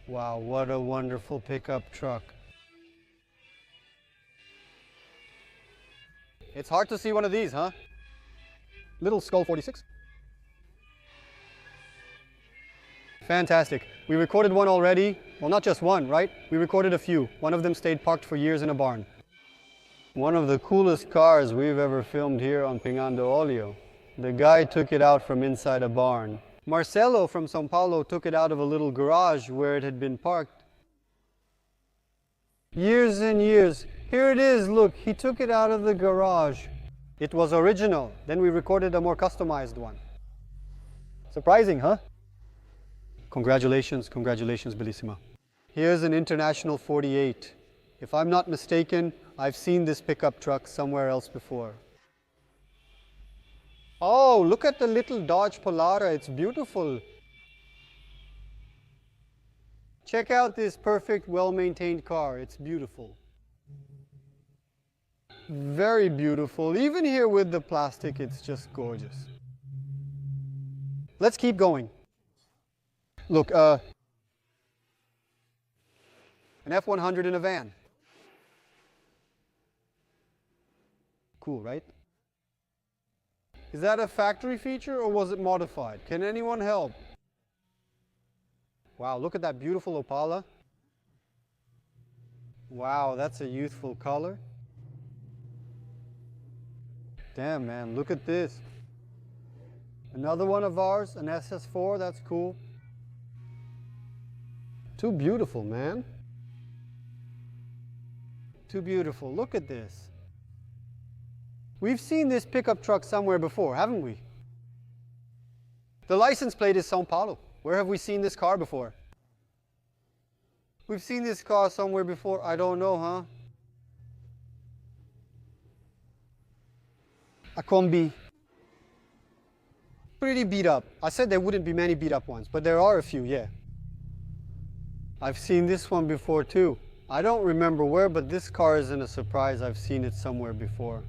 Wow, what a wonderful pickup truck. It's hard to see one of these, huh? Little Skull 46. Fantastic. We recorded one already. Well, not just one, right? We recorded a few. One of them stayed parked for years in a barn. One of the coolest cars we've ever filmed here on Pingando Oleo. The guy took it out from inside a barn. Marcelo from São Paulo took it out of a little garage where it had been parked. Years and years. Here it is, look, he took it out of the garage. It was original. Then we recorded a more customized one. Surprising, huh? Congratulations, congratulations, Bellissima. Here's an International 48. If I'm not mistaken, I've seen this pickup truck somewhere else before. Oh, look at the little Dodge Polara, it's beautiful. Check out this perfect, well-maintained car, it's beautiful. Very beautiful. Even here with the plastic, it's just gorgeous. Let's keep going. Look, an F-100 in a van. Cool, right? Is that a factory feature or was it modified? Can anyone help? Wow, look at that beautiful Opala. Wow, that's a youthful color. Damn, man, look at this. Another one of ours, an SS4, that's cool. Too beautiful, man. Too beautiful. Look at this. We've seen this pickup truck somewhere before, haven't we? The license plate is São Paulo. Where have we seen this car before? We've seen this car somewhere before. I don't know, huh? A Combi. Pretty beat up. I said there wouldn't be many beat up ones, but there are a few, yeah. I've seen this one before too. I don't remember where, but this car isn't a surprise. I've seen it somewhere before.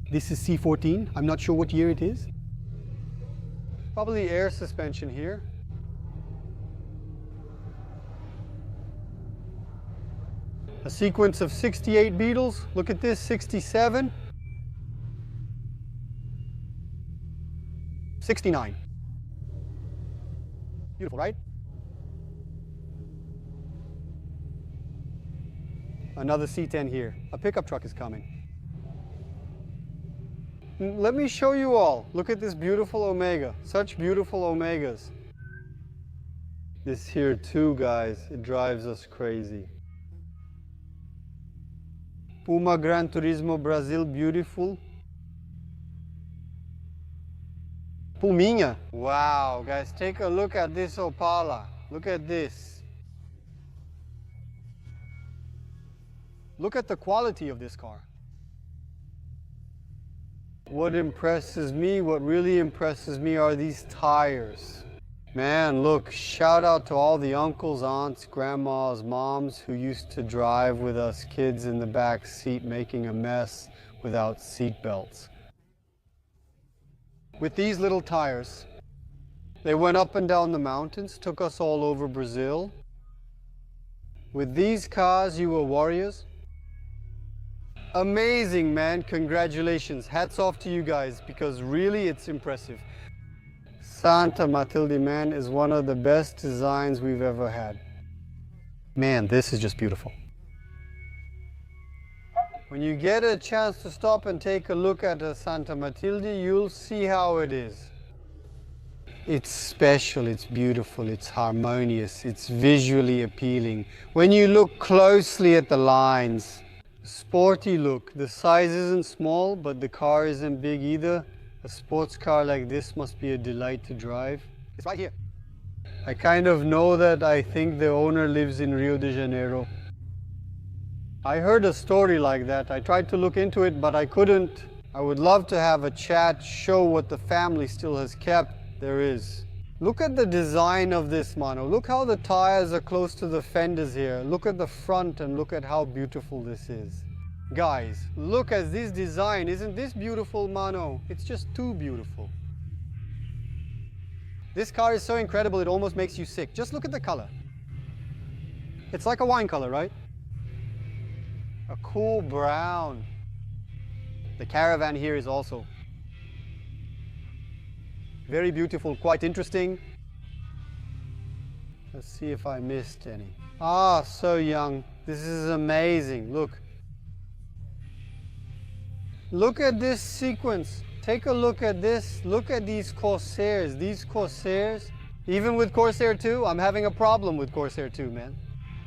This is C14. I'm not sure what year it is. Probably air suspension here. A sequence of 68 Beetles. Look at this, 67. 69. Beautiful, right? Another C10 here. A pickup truck is coming. Let me show you all. Look at this beautiful Omega. Such beautiful Omegas. This here too, guys. It drives us crazy. Puma Gran Turismo Brasil, beautiful. Puminha. Wow, guys, take a look at this Opala. Look at this. Look at the quality of this car. What impresses me, what really impresses me are these tires. Man, look, shout out to all the uncles, aunts, grandmas, moms who used to drive with us kids in the back seat making a mess without seat belts. With these little tires, they went up and down the mountains, took us all over Brazil. With these cars, you were warriors. Amazing, man. Congratulations. Hats off to you guys, because really it's impressive. Santa Matilde, man, is one of the best designs we've ever had. Man, this is just beautiful. When you get a chance to stop and take a look at a Santa Matilde, you'll see how it is. It's special, it's beautiful, it's harmonious, it's visually appealing. When you look closely at the lines, sporty look. The size isn't small, but the car isn't big either. A sports car like this must be a delight to drive. It's right here. I kind of know that. I think the owner lives in Rio de Janeiro. I heard a story like that. I tried to look into it, but I couldn't. I would love to have a chat, show what the family still has kept. There is. Look at the design of this mono. Look how the tires are close to the fenders here. Look at the front and look at how beautiful this is. Guys, look at this design. Isn't this beautiful, Mano? It's just too beautiful. This car is so incredible it almost makes you sick. Just look at the color. It's like a wine color, right? A cool brown. The caravan here is also very beautiful, quite interesting. Let's see if I missed any. Ah, so young. This is amazing. Look. Look at this sequence. Take a look at this. Look at these Corsairs. These Corsairs. Even with Corsair 2, I'm having a problem with Corsair 2, man.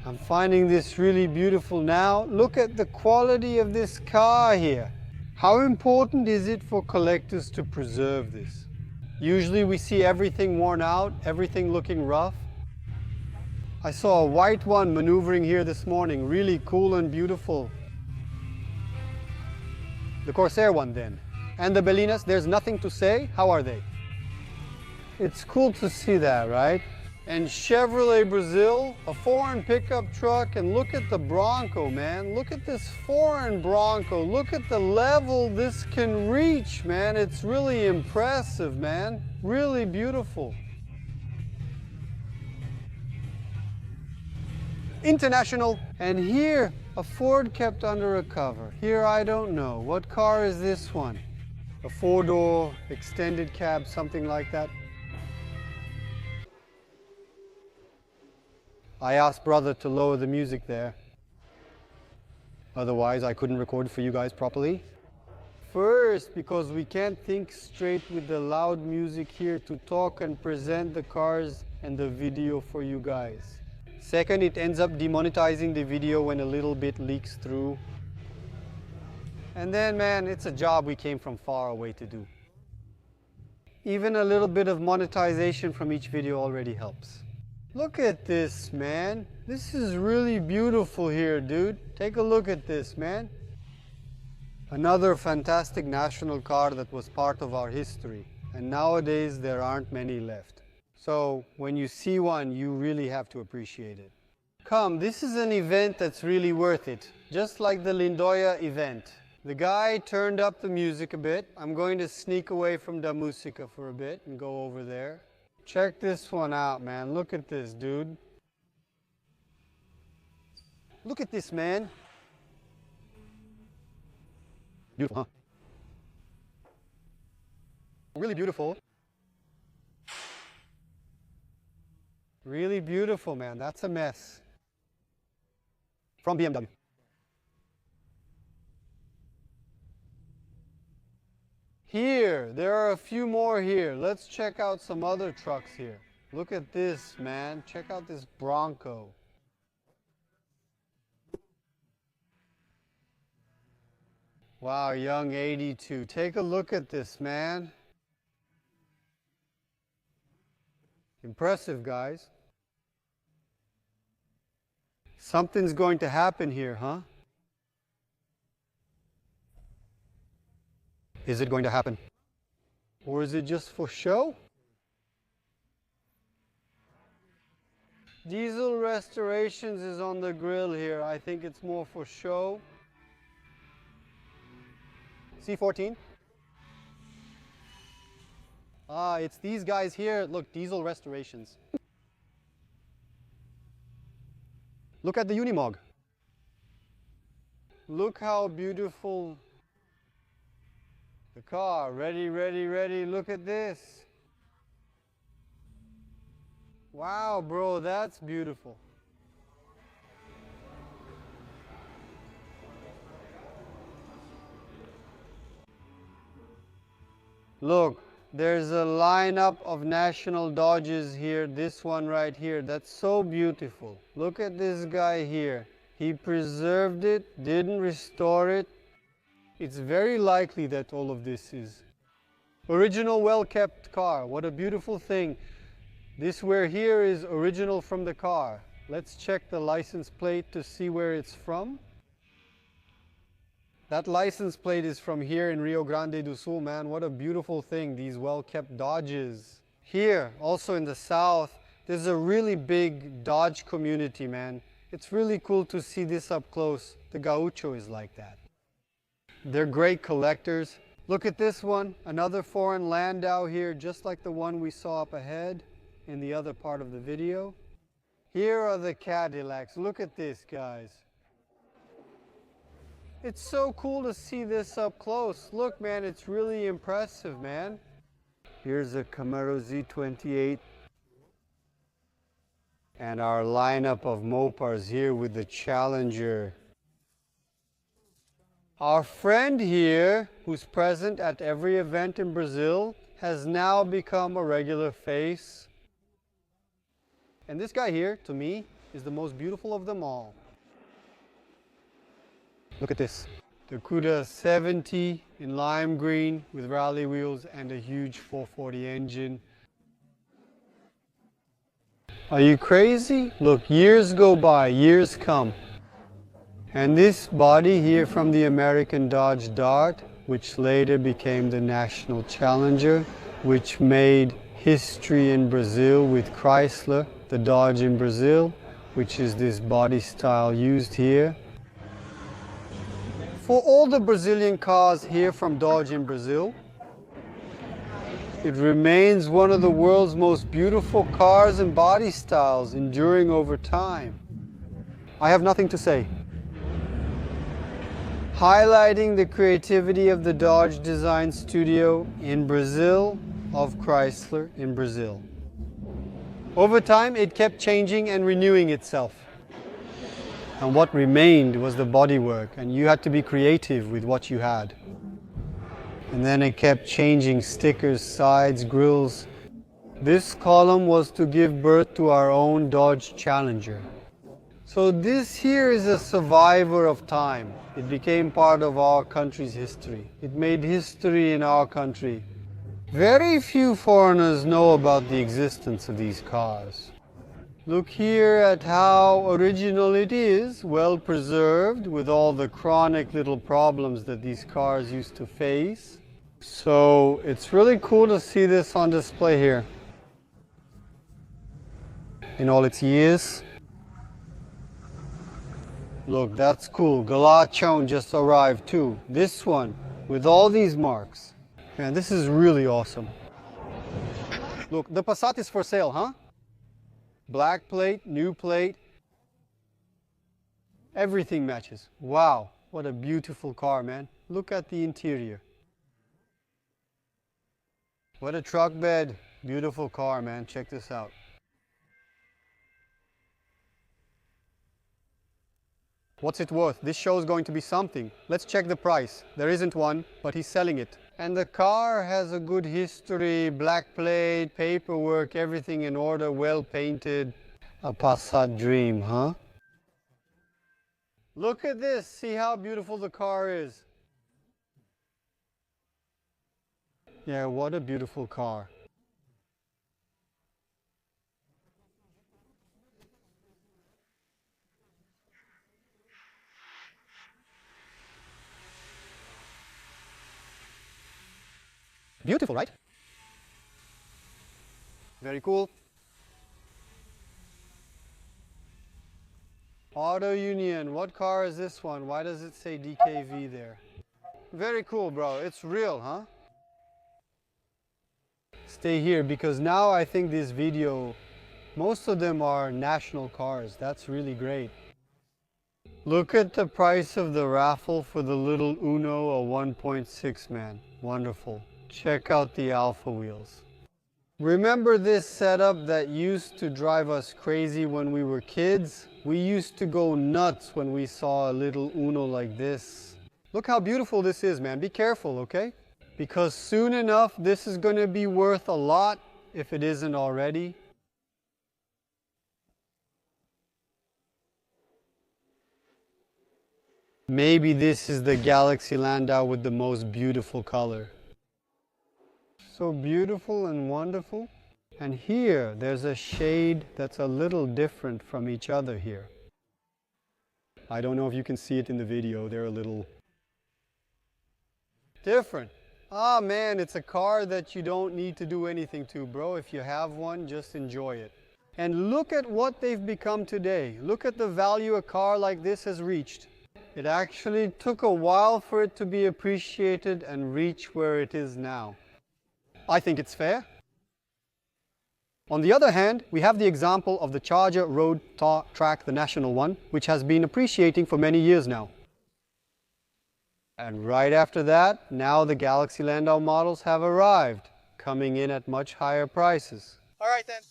I'm finding this really beautiful now. Look at the quality of this car here. How important is it for collectors to preserve this? Usually we see everything worn out, everything looking rough. I saw a white one maneuvering here this morning, really cool and beautiful. The Corsair one then. And the Bellinas, there's nothing to say. How are they? It's cool to see that, right? And Chevrolet Brazil, a foreign pickup truck, and look at the Bronco, man. Look at this foreign Bronco. Look at the level this can reach, man. It's really impressive, man. Really beautiful. International. And here, a Ford kept under a cover. Here, I don't know. What car is this one? A four-door extended cab, something like that. I asked brother to lower the music there. Otherwise, I couldn't record for you guys properly. First, because we can't think straight with the loud music here to talk and present the cars and the video for you guys. Second, it ends up demonetizing the video when a little bit leaks through. And then, man, it's a job we came from far away to do. Even a little bit of monetization from each video already helps. Look at this, man. This is really beautiful here, dude. Take a look at this, man. Another fantastic national car that was part of our history. And nowadays, there aren't many left. So, when you see one, you really have to appreciate it. Come, this is an event that's really worth it. Just like the Lindoia event. The guy turned up the music a bit. I'm going to sneak away from Da Musica for a bit and go over there. Check this one out, man. Look at this, dude. Look at this, man. Beautiful, huh? Really beautiful. Really beautiful, man. That's a mess. From BMW. Here, there are a few more here. Let's check out some other trucks here. Look at this, man. Check out this Bronco. Wow, young 82. Take a look at this, man. Impressive, guys. Something's going to happen here, huh? Is it going to happen? Or is it just for show? Diesel Restorations is on the grill here. I think it's more for show. C14. Ah, it's these guys here. Look, Diesel Restorations. Look at the Unimog. Look how beautiful the car. Ready, ready, ready. Look at this. Wow, bro, that's beautiful. Look, there's a lineup of national Dodges here. This one right here, that's so beautiful. Look at this guy here. He preserved it, didn't restore it. It's very likely that all of this is original, well-kept car. What a beautiful thing. This where here is original from the car. Let's check the license plate to see where it's from. That license plate is from here in Rio Grande do Sul, man. What a beautiful thing, these well-kept Dodges. Here, also in the south, there's a really big Dodge community, man. It's really cool to see this up close. The Gaucho is like that. They're great collectors. Look at this one, another foreign Landau here, just like the one we saw up ahead in the other part of the video. Here are the Cadillacs. Look at this, guys. It's so cool to see this up close. Look, man, it's really impressive, man. Here's a Camaro Z28. And our lineup of Mopars here with the Challenger. Our friend here, who's present at every event in Brazil, has now become a regular face. And this guy here, to me, is the most beautiful of them all. Look at this. The Cuda 70 in lime green with rally wheels and a huge 440 engine. Are you crazy? Look, years go by, years come. And this body here from the American Dodge Dart, which later became the National Challenger, which made history in Brazil with Chrysler, the Dodge in Brazil, which is this body style used here. For all the Brazilian cars here from Dodge in Brazil, it remains one of the world's most beautiful cars and body styles, enduring over time. I have nothing to say. Highlighting the creativity of the Dodge Design Studio in Brazil, of Chrysler in Brazil. Over time, it kept changing and renewing itself. And what remained was the bodywork, and you had to be creative with what you had. And then it kept changing stickers, sides, grills. This column was to give birth to our own Dodge Challenger. So this here is a survivor of time. It became part of our country's history. It made history in our country. Very few foreigners know about the existence of these cars. Look here at how original it is, well preserved, with all the chronic little problems that these cars used to face. So it's really cool to see this on display here in all its years. Look, that's cool. Galachon just arrived too. This one with all these marks. Man, this is really awesome. Look, the Passat is for sale, huh? Black plate, new plate. Everything matches. Wow, what a beautiful car, man. Look at the interior. What a truck bed. Beautiful car, man. Check this out. What's it worth? This show is going to be something. Let's check the price. There isn't one, but he's selling it. And the car has a good history, black plate, paperwork, everything in order, well painted. A Passat dream, huh? Look at this. See how beautiful the car is. Yeah, what a beautiful car. Beautiful, right? Very cool. Auto Union. What car is this one? Why does it say DKV there? Very cool, bro. It's real, huh? Stay here because now I think this video, most of them are national cars. That's really great. Look at the price of the raffle for the little Uno, a 1.6, man. Wonderful. Check out the alpha wheels. Remember this setup that used to drive us crazy when we were kids? We used to go nuts when we saw a little Uno like this. Look how beautiful this is, man. Be careful, okay? because soon enough this is going to be worth a lot if it isn't already. Maybe this is the Galaxy Landau with the most beautiful color. So beautiful and wonderful. And here, there's a shade that's a little different from each other here. I don't know if you can see it in the video. They're a little different. Ah, man, it's a car that you don't need to do anything to, bro. If you have one, just enjoy it. And look at what they've become today. Look at the value a car like this has reached. It actually took a while for it to be appreciated and reach where it is now. I think it's fair. On the other hand, we have the example of the Charger road track, the national one, which has been appreciating for many years now. And right after that, now the Galaxy Landau models have arrived, coming in at much higher prices. All right then.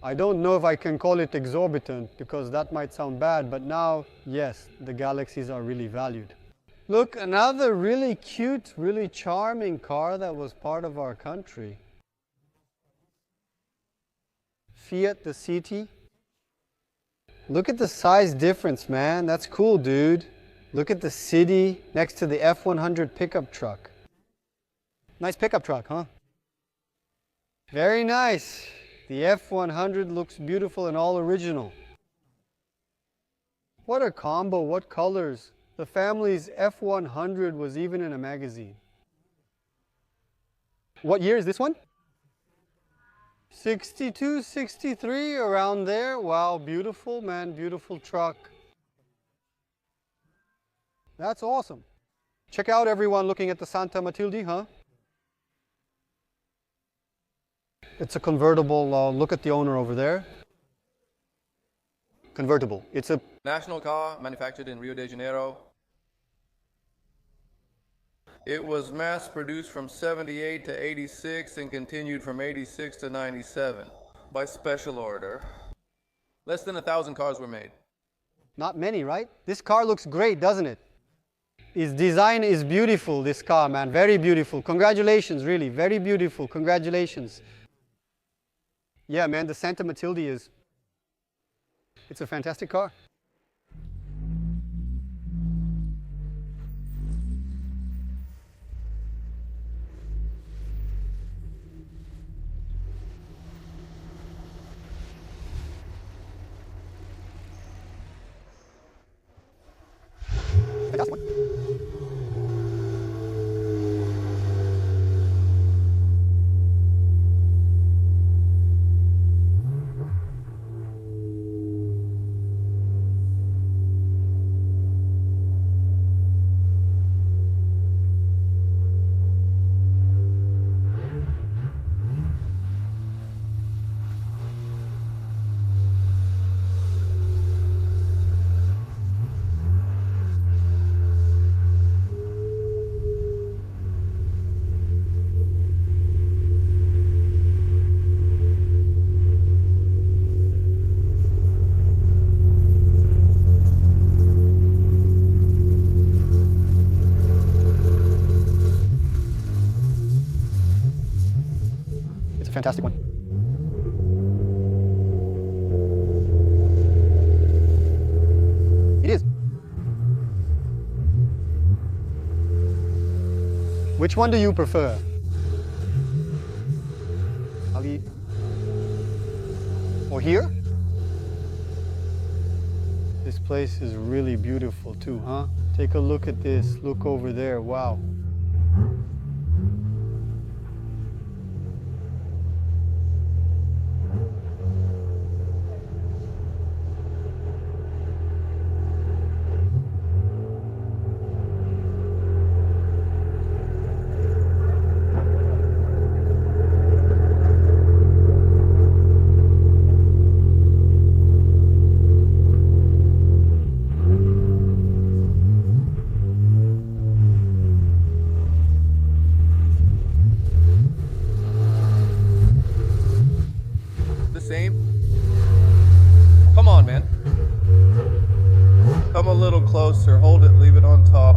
I don't know if I can call it exorbitant, because that might sound bad, but now, yes, the Galaxies are really valued. Look, another really cute, really charming car that was part of our country. Fiat, the CT. Look at the size difference, man. That's cool, dude. Look at the city next to the F100 pickup truck. Nice pickup truck, huh? Very nice. The F100 looks beautiful and all original. What a combo, what colors. The family's F100 was even in a magazine. What year is this one? 62, 63, around there. Wow, beautiful, man, beautiful truck. That's awesome. Check out everyone looking at the Santa Matilde, huh? It's a convertible. Look at the owner over there. Convertible. It's a national car manufactured in Rio de Janeiro. It was mass produced from 78 to 86 and continued from 86 to 97 by special order. Less than 1,000 cars were made. Not many, right? This car looks great, doesn't it? Its design is beautiful, this car, man. Very beautiful. Congratulations, really. Very beautiful. Congratulations. Yeah, man, the Santa Matilde it's a fantastic car. Fantastic one. Fantastic one. It is. Which one do you prefer? Ali? Or here? This place is really beautiful too, huh? Take a look at this. Look over there. Wow. Same? Come on, man. Come a little closer. Hold it, leave it on top.